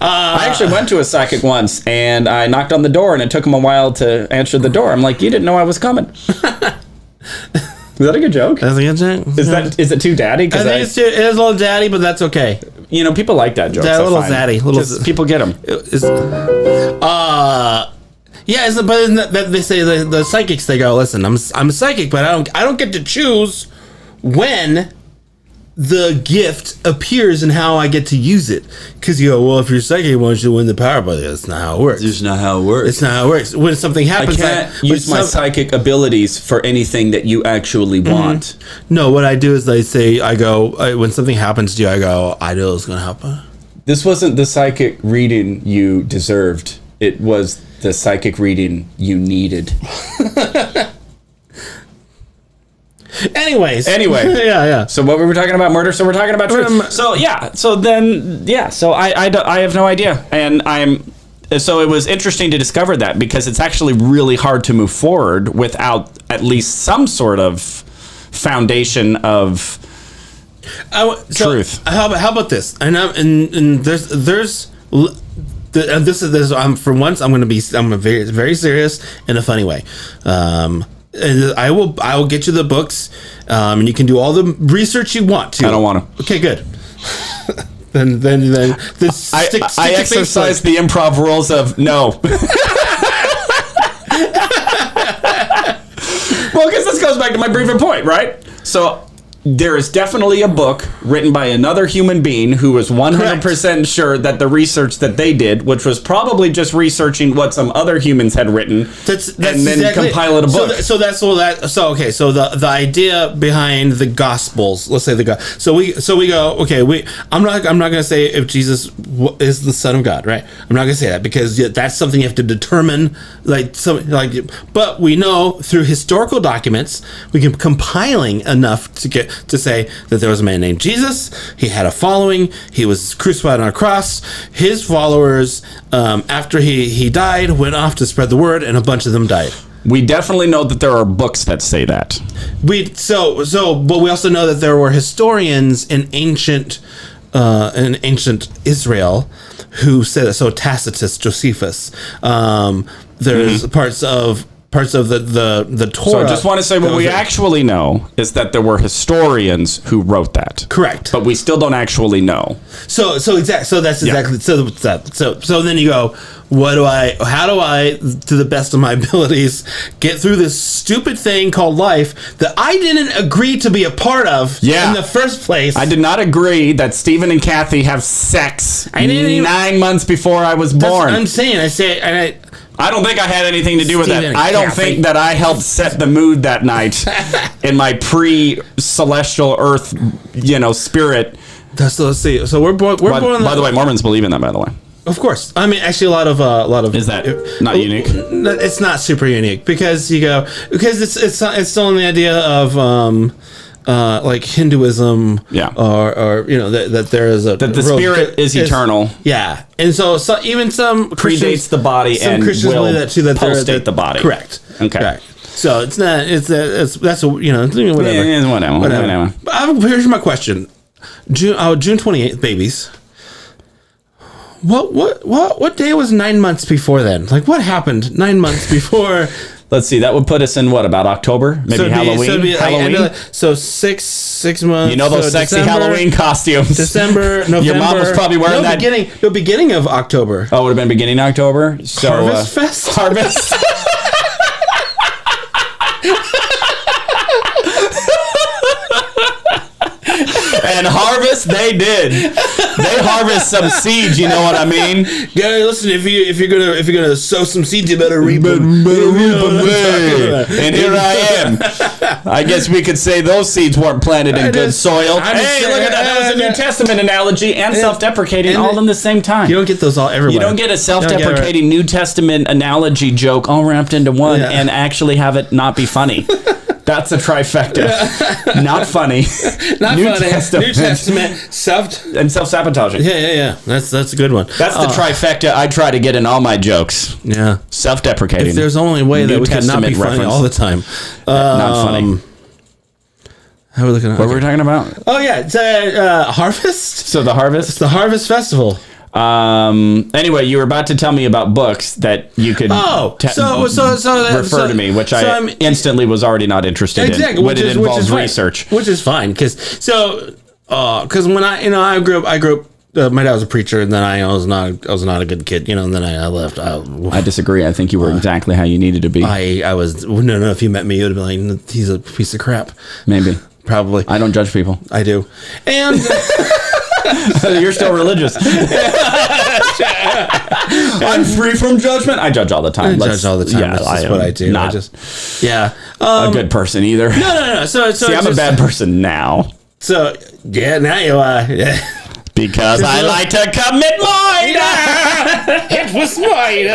I actually went to a psychic once, and I knocked on the door, and it took him a while to answer the door. I'm like, you didn't know I was coming. Is that a good joke? That's a good joke. Is it too daddy? I think it is a little daddy, but that's okay. People like that joke. A little daddy. People get them. But isn't that they say the psychics? They go, listen, I'm a psychic, but I don't get to choose when the gift appears and how I get to use it. Because you go, well, if you're psychic, why don't you win the power? But that's not how it works. It's not how it works. It's not how it works. When something happens, I can't use my psychic abilities for anything that you actually want. No, what I do is I go, when something happens to you, I go, I know it's going to happen. This wasn't the psychic reading you deserved. It was the psychic reading you needed. Anyway. Yeah. So what were we talking about? Murder. So we're talking about truth. So I have no idea. And so it was interesting to discover that because it's actually really hard to move forward without at least some sort of foundation of truth. How about this? And this is I'm for once I'm very very serious in a funny way. And I will get you the books, and you can do all the research you want to. I don't want to. Okay, good. then I exercise the improv rules of no. Well, because this goes back to my briefing point, right? So there is definitely a book written by another human being who was 100% sure that the research that they did, which was probably just researching what some other humans had written, and then exactly compile it a book. So the idea behind the Gospels, let's say so we go, okay, I'm not going to say if Jesus is the Son of God, right? I'm not going to say that because that's something you have to determine, but we know through historical documents we can compiling enough to say that there was a man named Jesus. He had a following. He was crucified on a cross. His followers, after he died, went off to spread the word, and a bunch of them died. We definitely know that there are books that say that. But we also know that there were historians in ancient Israel who said that. So Tacitus, Josephus. There's parts of the Torah. So I just want to say what we actually know is that there were historians who wrote that. Correct. But we still don't actually know. So then you go, how do I, to the best of my abilities, get through this stupid thing called life that I didn't agree to be a part of in the first place? I did not agree that Stephen and Kathy have sex 9 months before I was born. That's what I'm saying. I don't think I had anything to do with that. I don't think that I helped set the mood that night in my pre-celestial earth, spirit. Let's see. So we're born. By the way, Mormons believe in that. By the way, of course. I mean, actually, a lot of. Is that not unique? It's not super unique because it's still in the idea of like Hinduism, or that there is that the spirit is eternal, and so even some predates the body and will postdate the body. Correct. Okay. Correct. So it's not. That's whatever. Whatever. But here's my question: June 28th, babies. What day was 9 months before then? Like, what happened 9 months before Let's see. That would put us in what, about October? Maybe Halloween. Halloween. So 6 months. You know those sexy December, Halloween costumes. December, November. Your mom was probably wearing that. Beginning of October. Oh, it would have been beginning of October. So Harvest Fest. Harvest. And harvest they did. They harvest some seeds, you know what I mean? Yeah, listen, if you're gonna sow some seeds, you better reap them. And here I am. I guess we could say those seeds weren't planted in good soil. Hey, look at that. That was a New Testament analogy and self-deprecating all in the same time. You don't get those all everywhere. You don't get a self-deprecating New Testament analogy joke all wrapped into one and actually have it not be funny. That's a trifecta. Not funny. Not New funny. Testament. New Testament. And self-sabotaging. Yeah. That's a good one. That's the trifecta I try to get in all my jokes. Yeah. Self-deprecating. If there's only a way that we can not be funny all the time. Not funny. How are we looking at? What were we talking about? Oh, yeah. It's Harvest. So the Harvest? It's the Harvest Festival. Anyway, you were about to tell me about books that you could refer to me, which I instantly was already not interested in. When it involves research, which is fine because when I grew up. My dad was a preacher, and then I was not a good kid, and then I left. I disagree. I think you were exactly how you needed to be. I was no. If you met me, you would have been like, he's a piece of crap. Maybe, probably. I don't judge people. I do, and. You're still religious. I'm free from judgment. I judge all the time. I judge all the time. Yeah, that's what I do. Not a good person either. No. So see, I'm a bad person now. So now you are. Yeah. Because I like to commit murder. It was mine.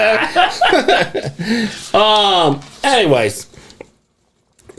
Anyways.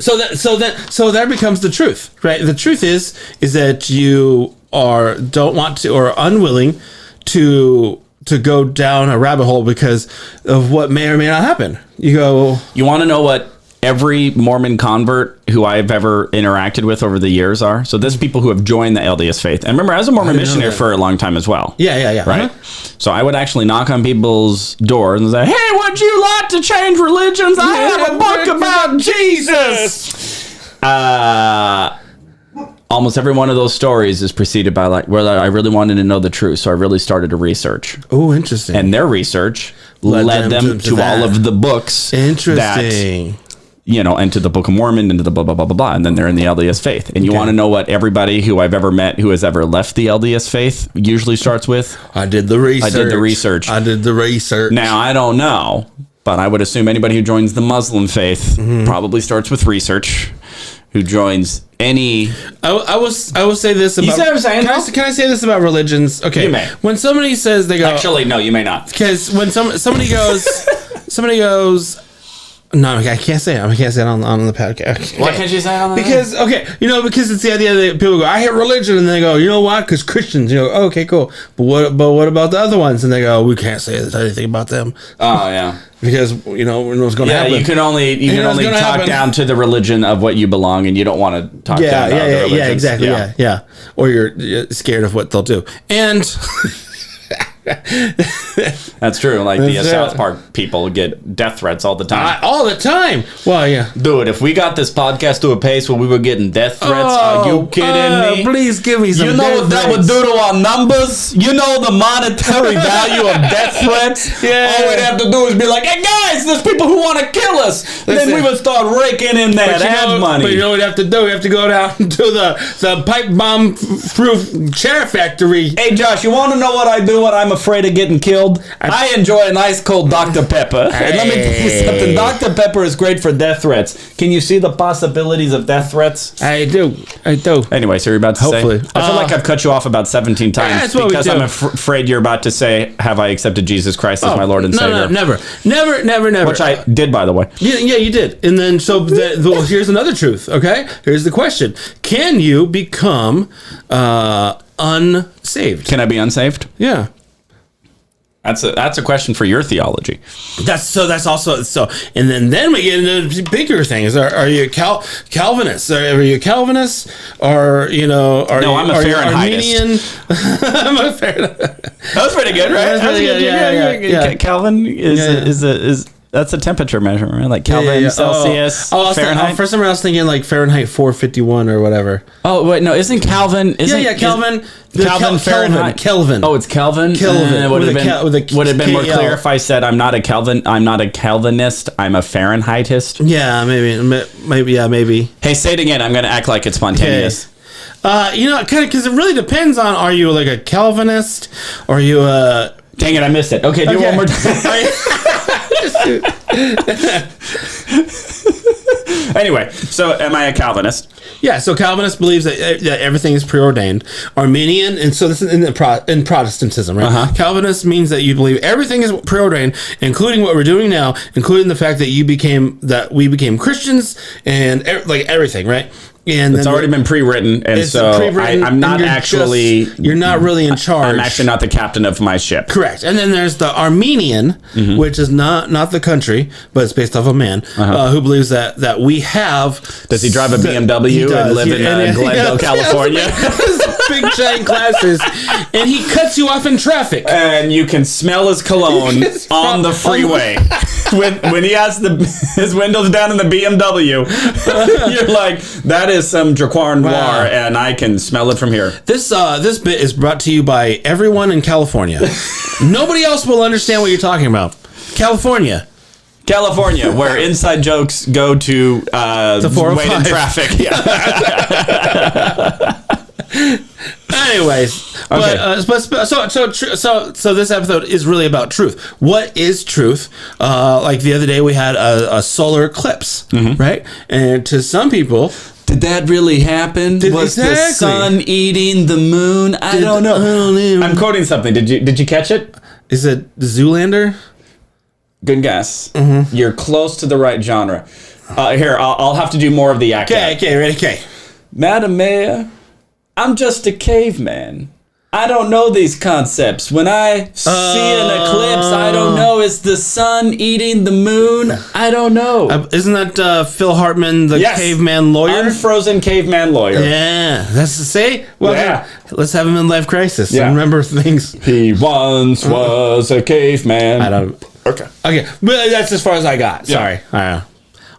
So that becomes the truth, right? The truth is that you don't want to or are unwilling to go down a rabbit hole because of what may or may not happen. You want to know what every Mormon convert who I've ever interacted with over the years are? So there's people who have joined the LDS faith. And remember, I was a Mormon missionary for a long time as well. Yeah. Right? So I would actually knock on people's doors and say, hey, would you like to change religions? I have a book about Jesus. Almost every one of those stories is preceded by I really wanted to know the truth. So I really started to research. Oh, interesting. And their research led them to all of the books. Interesting. And to the Book of Mormon, and to the blah, blah, blah, blah, blah. And then they're in the LDS faith. And you want to know what everybody who I've ever met who has ever left the LDS faith usually starts with? I did the research. Now, I don't know, but I would assume anybody who joins the Muslim faith probably starts with research. Who joins any... I will say this about... You see what I'm saying? Can I say this about religions? Okay. You may. When somebody says they go... Actually, no, you may not. Because when somebody goes... No, I can't say it. I can't say it on the podcast. Okay. Why can't you say it on the Because it's the idea that people go, I hate religion, and they go, you know why? Because Christians. Okay, cool. But what about the other ones? And they go, we can't say anything about them. Oh, yeah. Because, what's going to happen. You can only talk down to the religion of what you belong, and you don't want to talk down to other religions. Yeah, exactly. Yeah. Or you're scared of what they'll do. And... That's true. Like the South Park people get death threats all the time. All the time. Well, yeah. Dude, if we got this podcast to a pace where we were getting death threats, are you kidding me? Please give me some. You know what that would do to our numbers? You know the monetary value of death threats? Yeah. All we'd have to do is be like, hey guys, there's people who want to kill us. Then we would start raking in that ad money. But you know what we have to do? We have to go down to the pipe bomb proof chair factory. Hey Josh, you want to know what I do when I'm afraid of getting killed? I enjoy a nice cold Dr. Pepper. And let me tell you something. Dr. Pepper is great for death threats. Can you see the possibilities of death threats? I do. Anyway, so you're about to Hopefully. say? I feel like I've cut you off about 17 times because I'm afraid you're about to say, have I accepted Jesus Christ as my Lord and Savior? No, never. Which I did, by the way. Yeah, you did. And then, here's another truth, okay? Here's the question. Can you become unsaved? Can I be unsaved? Yeah. That's a question for your theology. That's also and then we get into bigger things. Are you Calvinist? Are you Calvinist? Or No, I'm a Fahrenheitist. I'm a Fahrenheit. That was pretty good, right? That was pretty good. Yeah. Calvin is That's a temperature measurement, right? Like Kelvin, Celsius, Fahrenheit. For some reason I was thinking like Fahrenheit 451 or whatever. Oh wait, no, isn't Kelvin? Kelvin. Fahrenheit. Kelvin. Oh, it's Kelvin. Kelvin. Would have been more clear if I said I'm not a Calvinist. I'm a Fahrenheitist. Yeah, maybe. Hey, say it again. I'm going to act like it's spontaneous. Kind of because it really depends on, are you like a Calvinist or are you a... Dang it, I missed it. Okay, do it one more time. Anyway, so am I a Calvinist? Yeah, so Calvinist believes that everything is preordained. Arminian, and so this is in Protestantism, right? Uh-huh. Calvinist means that you believe everything is preordained, including what we're doing now, including the fact that we became Christians and like everything, right? And it's already been pre-written, and so I'm not actually... you're not really in charge. I'm actually not the captain of my ship. Correct. And then there's the Armenian, which is not the country, but it's based off a man who believes that we have... Does he drive a BMW and live in Glendale, California? Big giant glasses, and he cuts you off in traffic. And you can smell his cologne on the freeway. when he has his windows down in the BMW, you're like, that is some Draquar Noir, and I can smell it from here. This bit is brought to you by everyone in California. Nobody else will understand what you're talking about. California, where inside jokes go to wait in traffic. Yeah. Anyways, okay. So this episode is really about truth. What is truth? Like the other day, we had a solar eclipse, right? And to some people, did that really happen? Was the sun eating the moon? I don't know. I'm quoting something. Did you catch it? Is it Zoolander? Good guess. You're close to the right genre. Here, I'll have to do more of the act. Okay, ready? Okay. Madam Mayor, I'm just a caveman. I don't know these concepts. When I see an eclipse, I don't know. Is the sun eating the moon? I don't know. Isn't that Phil Hartman, the caveman lawyer? Unfrozen caveman lawyer. Yeah. That's to say, let's have him in Midlife Crisis and remember things. He once was a caveman. I don't... Okay, but that's as far as I got. Sorry.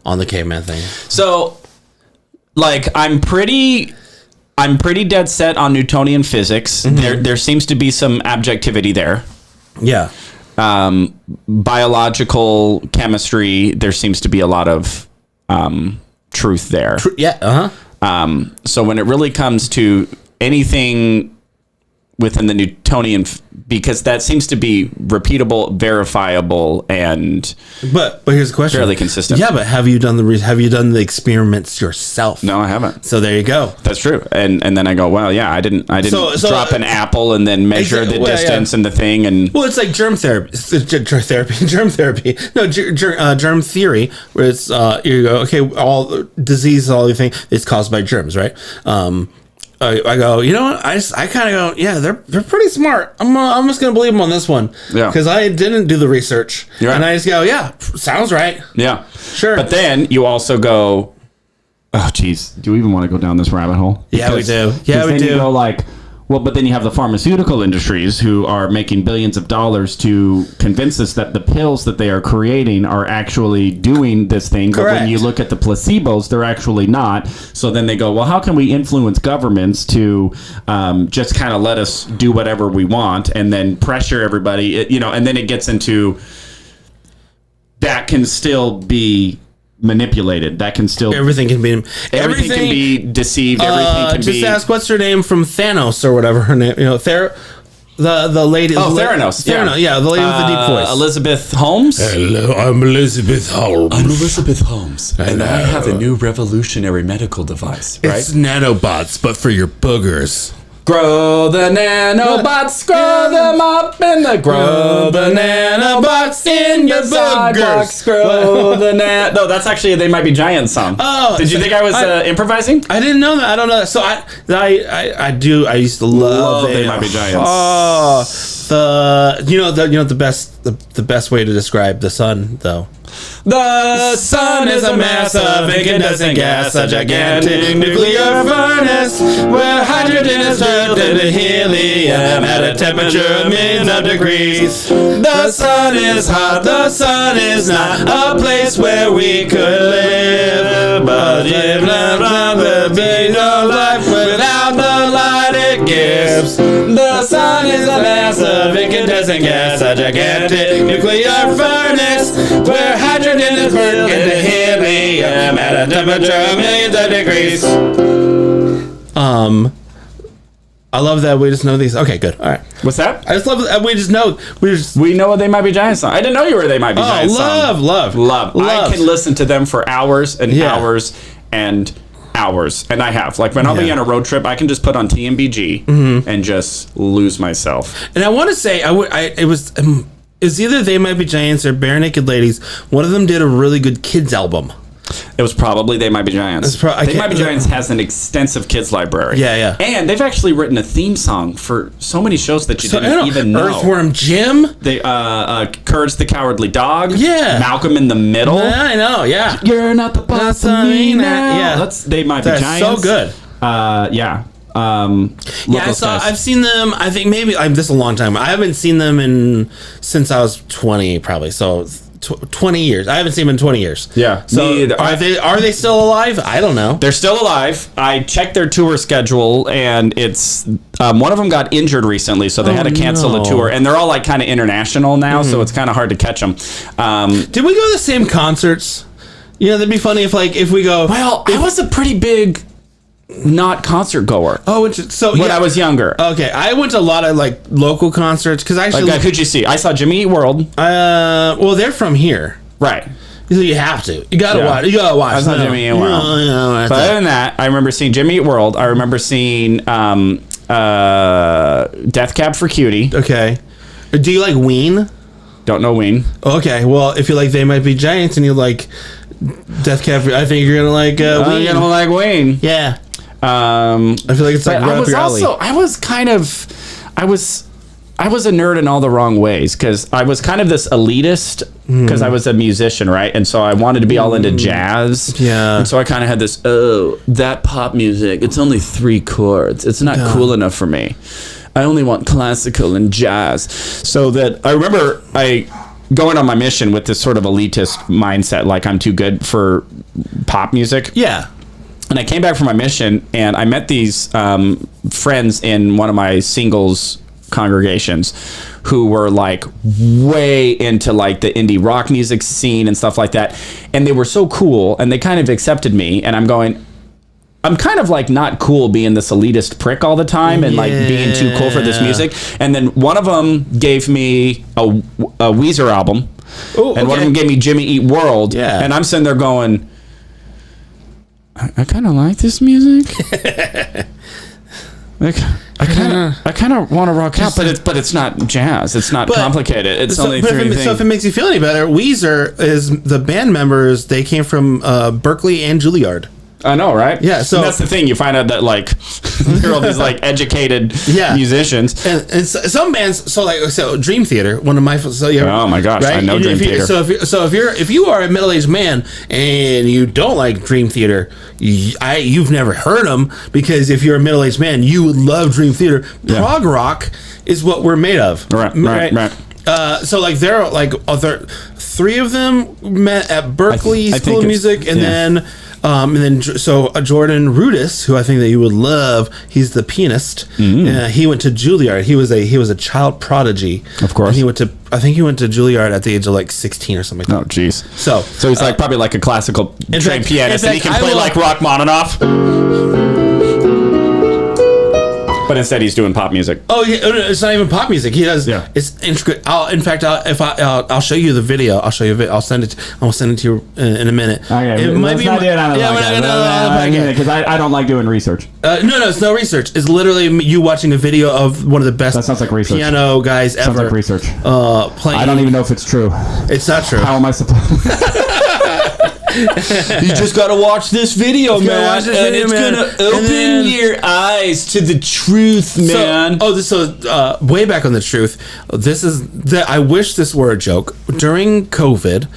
On the caveman thing. So, like, I'm pretty dead set on Newtonian physics. There seems to be some objectivity there. Yeah. Biological chemistry, there seems to be a lot of truth there. So when it really comes to anything within the Newtonian, because that seems to be repeatable, verifiable, and but here's the question: fairly consistent. Yeah, but have you done the experiments yourself? No, I haven't. So there you go. That's true. And then I go, well, yeah, I didn't drop an apple and then measure the distance and the thing. And well, it's like germ therapy. Germ therapy. No, germ theory, where it's you go, okay, all disease, all everything is caused by germs, right? I go, you know what? I kind of go, yeah, they're pretty smart. I'm just gonna believe them on this one, because I didn't do the research, and I just go, yeah, sounds right, sure. But then you also go, oh, geez, do we even want to go down this rabbit hole? Yeah, we do. Yeah, we do. You go like, well, but then you have the pharmaceutical industries who are making billions of dollars to convince us that the pills that they are creating are actually doing this thing. Correct. But when you look at the placebos, they're actually not. So then they go, well, how can we influence governments to just kind of let us do whatever we want and then pressure everybody, and then it gets into that can still be manipulated. That can still everything can be deceived. Everything can be. Just ask what's her name from Thanos or whatever her name. The lady. Theranos. Theranos. Yeah, the lady with the deep voice. Elizabeth Holmes. Hello, I'm Elizabeth Holmes. I'm Elizabeth Holmes, and I have a new revolutionary medical device. Right? It's nanobots, but for your boogers. Grow the nanobots, grow them up in the grow the nanobots in your boogers. Grow the No, that's actually They Might Be Giants song. Oh, did you think I was improvising? I didn't know that. I don't know that. So I used to love They Might Be Giants. Oh, The best way to describe the sun though. The sun is a mass of incandescent gas, a gigantic nuclear furnace where hydrogen is turned into helium at a temperature of millions of degrees. The sun is hot, the sun is not a place where we could live, but if there be no life without the light it gives. The sun is a mass of incandescent gas, a gigantic nuclear furnace where hydrogen is turned into helium at a temperature of millions of degrees. I love that we just know these. Okay, good. All right. What's that? I just love that we just know. We know what They Might Be Giants song. I didn't know you were They Might Be Giants song. Love. I can listen to them for hours and hours and hours, and I have. Like when I'll be on a road trip, I can just put on TMBG and just lose myself. And I want to say, it was either They Might Be Giants or Bare Naked Ladies. One of them did a really good kids album. It was probably They Might Be Giants. They Might Be Giants has an extensive kids library. Yeah. And they've actually written a theme song for so many shows that you didn't even know. Earthworm Jim. They Courage the Cowardly Dog. Yeah. Malcolm in the Middle. Yeah, I know. Yeah. You're not the boss of me now. Yeah. That's They Might Be Giants. So good. Yeah. I've seen them. I think maybe this is a long time. I haven't seen them since I was 20, probably. So 20 years. I haven't seen them in 20 years. Yeah. So are they still alive? I don't know. They're still alive. I checked their tour schedule, and it's one of them got injured recently, so they had to cancel the tour. And they're all like kind of international now, so it's kind of hard to catch them. Did we go to the same concerts? That'd be funny if we go. Well, I was a pretty big not concert goer. Oh, when I was younger. Okay, I went to a lot of like local concerts because actually, who'd you see? I saw Jimmy Eat World. Well, they're from here, right? So you have to. You gotta watch. You gotta watch. I saw Jimmy Eat World. But other than that, I remember seeing Jimmy Eat World. I remember seeing Death Cab for Cutie. Okay. Do you like Ween? Don't know Ween. Okay. Well, if you like They Might Be Giants and you like Death Cab, I think you're gonna like Ween. You're gonna like Ween. Yeah. I feel like it's like right up your alley. I was a nerd in all the wrong ways because I was kind of this elitist because I was a musician, right? And so I wanted to be all into jazz. Yeah. And so I kind of had this, that pop music, it's only 3 chords. It's not cool enough for me. I only want classical and jazz. So that I remember going on my mission with this sort of elitist mindset, like I'm too good for pop music. Yeah. And I came back from my mission, and I met these friends in one of my singles congregations who were like way into like the indie rock music scene and stuff like that. And they were so cool, and they kind of accepted me. And I'm kind of like not cool being this elitist prick all the time and like being too cool for this music. And then one of them gave me a Weezer album, and one of them gave me Jimmy Eat World. Yeah. And I'm sitting there going, I kind of like this music. Like, I kind of want to rock out, but it's not jazz. It's not complicated. It's only 3 things. So if it makes you feel any better, Weezer is the band members. They came from Berkeley and Juilliard. I know, right? Yeah. So and that's the thing. You find out that like they're all these like educated musicians. And some bands. So Dream Theater, one of my. Oh my gosh, right? I know Dream Theater. If you are a middle-aged man and you don't like Dream Theater, you've never heard them, because if you're a middle-aged man, you would love Dream Theater. Prog rock is what we're made of. Right. So like there are like 3 of them met at Berkeley School of Music, and then. Jordan Rudess, who I think that you would love, he's the pianist. He went to Juilliard. He was a child prodigy. Of course. And I think he went to Juilliard at the age of like 16 or something like that. Oh, jeez. So he's like probably like a classical trained pianist, and he can play like Rachmaninoff. But instead, he's doing pop music. Oh yeah, it's not even pop music. He does. Yeah. It's intricate. I'll show you the video. I'll send it. I'll send it to you in a minute. Okay. It might be. Because I don't like doing research. No, it's no research. It's literally you watching a video of one of the best. That sounds like research. Piano guys ever. Sounds like research. Playing. I don't even know if it's true. It's not true. How am I supposed? You just gotta watch this video, man, and it's gonna open your eyes to the truth, man. Way back on the truth. This is that I wish this were a joke. During COVID,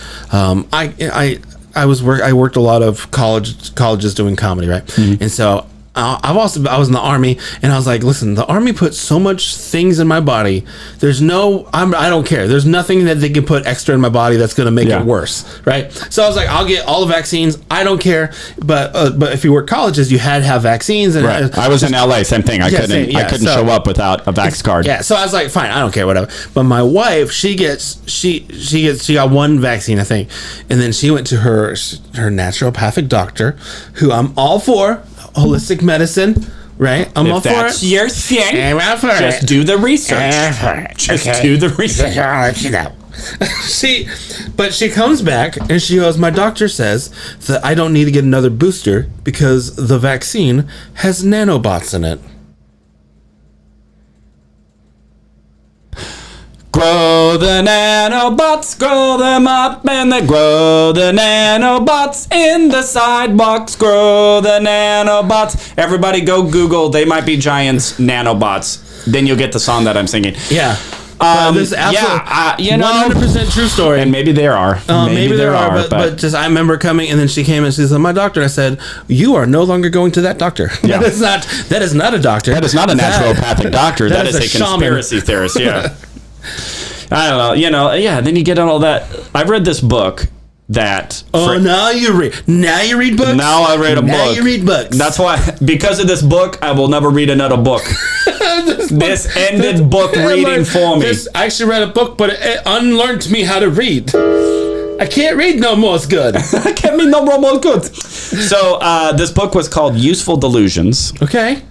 I worked a lot of colleges doing comedy, right? Mm-hmm. And so I was in the Army, and I was like, listen, the Army put so much things in my body. I don't care. There's nothing that they can put extra in my body that's going to make it worse, right? So I was like, I'll get all the vaccines. I don't care. But if you work colleges, you had to have vaccines. And right. I was in LA, same thing. I couldn't show up without a vax card. Yeah. So I was like, fine, I don't care, whatever. But my wife, she got one vaccine, I think, and then she went to her naturopathic doctor, who I'm all for. Holistic medicine, right? I'm all for it. If that's your thing, I'm all for just do the research. Do the research. I'll let you know. But she comes back and she goes, my doctor says that I don't need to get another booster because the vaccine has nanobots in it. Grow the nanobots, grow them up, and they grow the nanobots in the sidewalks. Grow the nanobots. Everybody go Google They Might Be Giants nanobots. Then you'll get the song that I'm singing. Yeah. This is absolutely 100% true story. And maybe there are. Maybe there are, but just I remember coming, and then she came and she said, my doctor. I said, you are no longer going to that doctor. Yeah. That is not a doctor. That is not a naturopathic doctor. That is a conspiracy theorist. Yeah. I don't know, then you get on all that. I've read this book that... now you read books? Now I read a book. Now you read books. That's why, because of this book, I will never read another book. This ended book reading for me. I actually read a book, but it unlearned me how to read. I can't read no more good. I can't read no more good. So, this book was called Useful Delusions. Okay.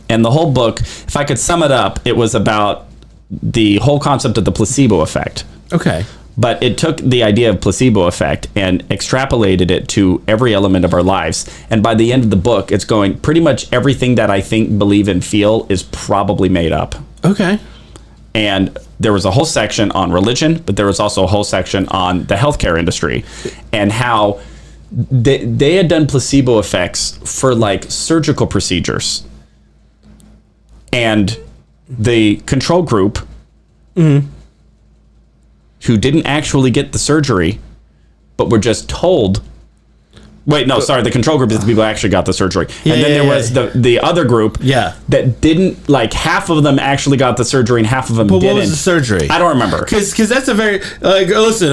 And the whole book, if I could sum it up, it was about the whole concept of the placebo effect. Okay. But it took the idea of placebo effect and extrapolated it to every element of our lives. And by the end of the book, it's going, pretty much everything that I think, believe, and feel is probably made up. Okay. And there was a whole section on religion, but there was also a whole section on the healthcare industry and how they had done placebo effects for like surgical procedures. And the control group who didn't actually get the surgery but were just told the control group is the people who actually got the surgery. And then there was the other group that didn't, like, half of them actually got the surgery and half of them didn't. What was the surgery? I don't remember. Because that's a very, listen,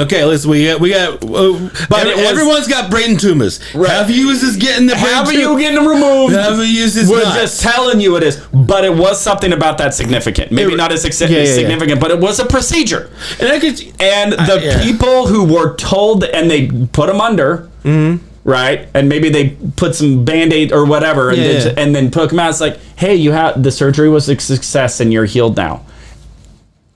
we got but everyone's got brain tumors. Right. Half of you is just getting the brain half of you getting them removed. Half of you is we're just telling you it is. But it was something about that significant. Maybe not as significant, but it was a procedure. And the people who were told, and they put them under, right? And maybe they put some Band-Aid or whatever and then took them out. It's like, hey, the surgery was a success and you're healed now.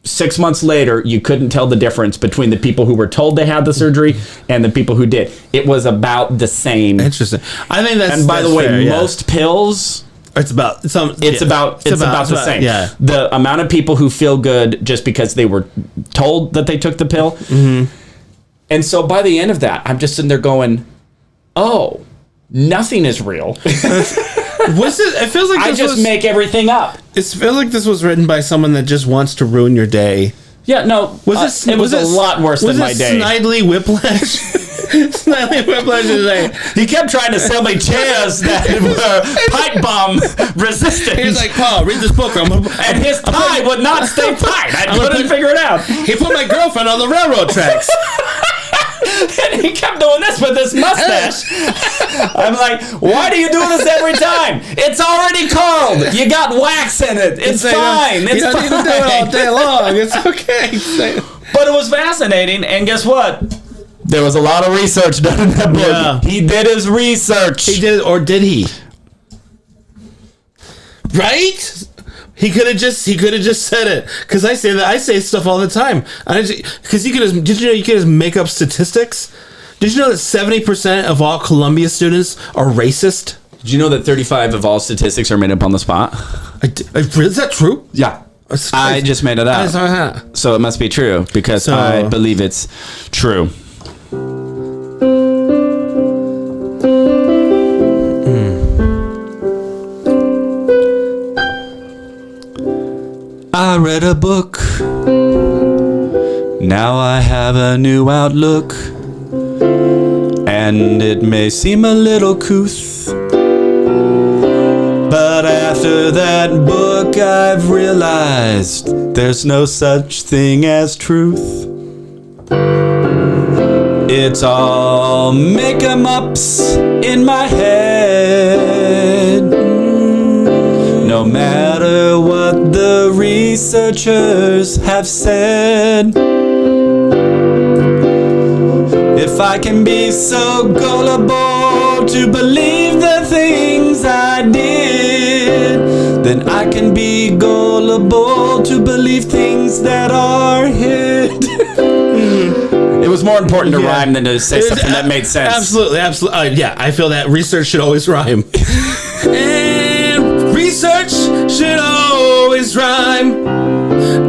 6 months later, you couldn't tell the difference between the people who were told they had the surgery and the people who did. It was about the same. Interesting. I think that's. And by the way, fair, most pills. It's about the same. Yeah. The amount of people who feel good just because they were told that they took the pill. Mm-hmm. And so by the end of that, I'm just sitting there going, oh, nothing is real. It feels like I just make everything up. It feels like this was written by someone that just wants to ruin your day. Yeah, no. It was a lot worse than my day. Was it Snidely Whiplash? Snidely Whiplash is like... He kept trying to sell me chairs that were pipe bomb resistant. He was like, Paul, read this book. And his tie would not stay tight. I couldn't figure it out. He put my girlfriend on the railroad tracks. And he kept doing this with his mustache. I'm like, why do you do this every time? It's already cold. You got wax in it. It's fine. You don't need to do it all day long. It's okay. But it was fascinating. And guess what? There was a lot of research done in that book. Yeah. He did his research. He did, or did he? Right? He could have just said it, because I say stuff all the time. Because did you know you could just make up statistics? Did you know that 70% of all Columbia students are racist? Did you know that 35% of all statistics are made up on the spot? Is that true? Yeah. I just made it up. So it must be true, because I believe it's true. read a book. Now I have a new outlook. And it may seem a little couth, but after that book I've realized there's no such thing as truth. It's all make-em-ups in my head. No matter what the researchers have said. If I can be so gullible to believe the things I did, then I can be gullible to believe things that are hid. It was more important to rhyme than to say something that made sense. Absolutely. Yeah, I feel that research should always rhyme. And research should always rhyme.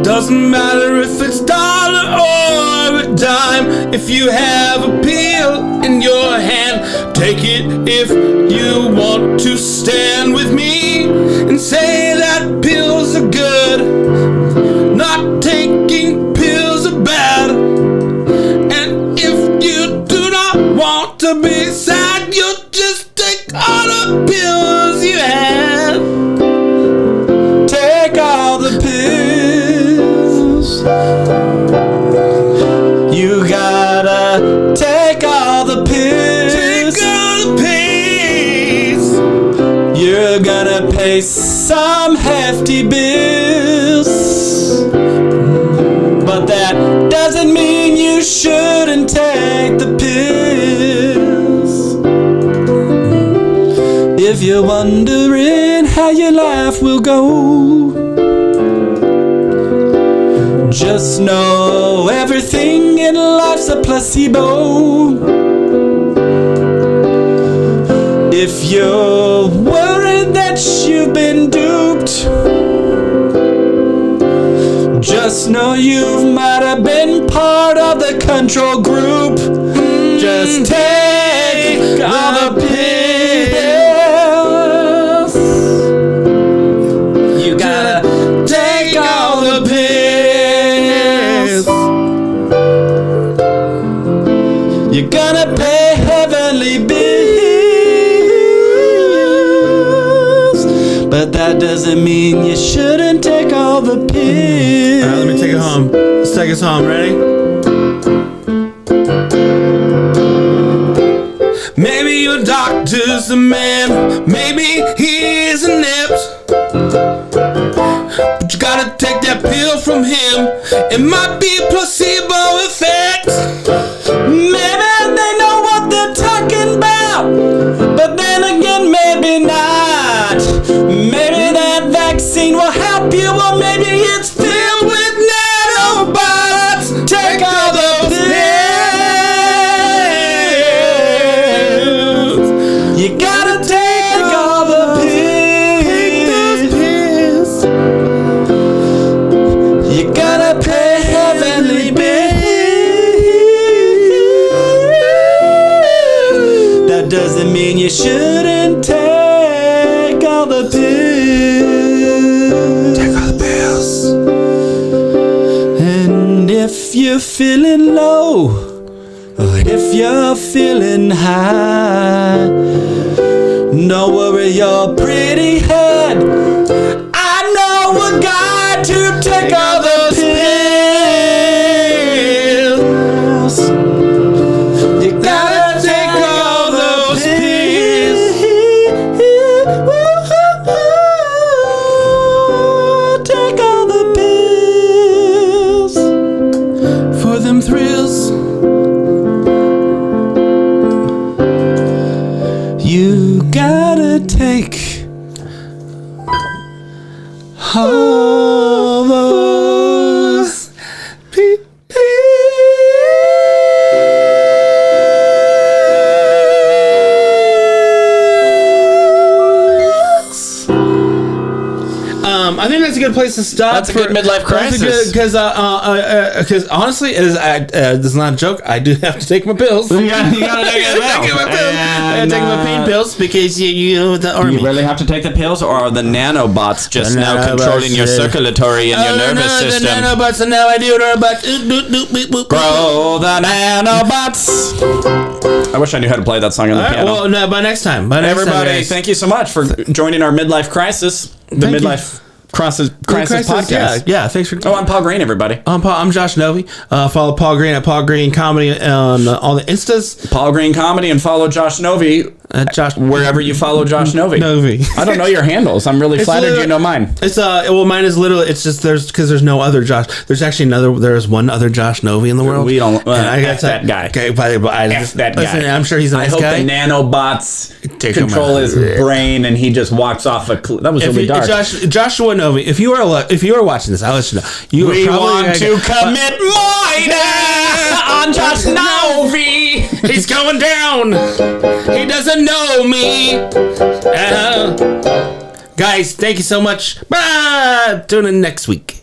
Doesn't matter if it's dollar or a dime. If you have a pill in your hand, take it if you want to stand with me and say that pills are good. Not taking pills are bad. And if you do not want to be sad, you'll just take all the pills you had. Take all the pills. You gotta take all the pills. Take all the pills. You're gonna pay some hefty bills. But that doesn't mean you shouldn't take the pills. If you're wondering how your life will go, just know everything in life's a placebo. If you're worried that you've been duped, just know you might have been part of the control group. Just take all the pills. You gotta take all the pills. You're gonna pay heavenly bills, but that doesn't mean you shouldn't take all the pills. All right, let me take it home. Let's take us home. Ready? Maybe your doctor's a man, maybe he is inept, but you gotta take that pill from him. It might be a placebo effect. Maybe they know what they're talking about, but then again, maybe not. Maybe that vaccine will help you, or maybe it's filled with nanobots. Take all the pills. You gotta take all the pills. You gotta pay heavenly bills. That doesn't mean you shouldn't take all the pills. Take all the pills. And if you're feeling low, or if you're feeling high, don't worry your pretty head. I know a guy to take all the pills. You gotta take all those pills. Take all the pills. For them thrills. You gotta take all those I think that's that's a good place to stop. That's a good midlife crisis. Because honestly, it is. This is not a joke. I do have to take my pills. You gotta take my pills. I gotta take my pain pills because you know the army. You really have to take the pills, or are the nanobots just now controlling your circulatory and your nervous system? The nanobots, and now I do nanobots. Grow the nanobots. I wish I knew how to play that song on the piano. Well, no, by next time. Everybody, thank you so much for joining our midlife crisis. The midlife crisis podcast. Yeah. Thanks for. I'm Paul Green, everybody. I'm Josh Novi. Follow Paul Green at Paul Green Comedy on all the Instas. Paul Green Comedy, and follow Josh Novi. Josh, wherever you follow Josh Novi. I don't know your handles. I'm really flattered you know mine. It's mine is literally. It's just there's no other Josh. There's actually there's one other Josh Novi in the world. We don't. I got that guy. Okay, that guy. I'm sure he's a nice guy. I hope the nanobots control his brain and he just walks off a cliff. That was really dark. Joshua Novi, if you are watching this, I'll let you know. We want to commit murder on Josh Novi. He's going down. He doesn't know me. Guys, thank you so much. Bye. Tune in next week.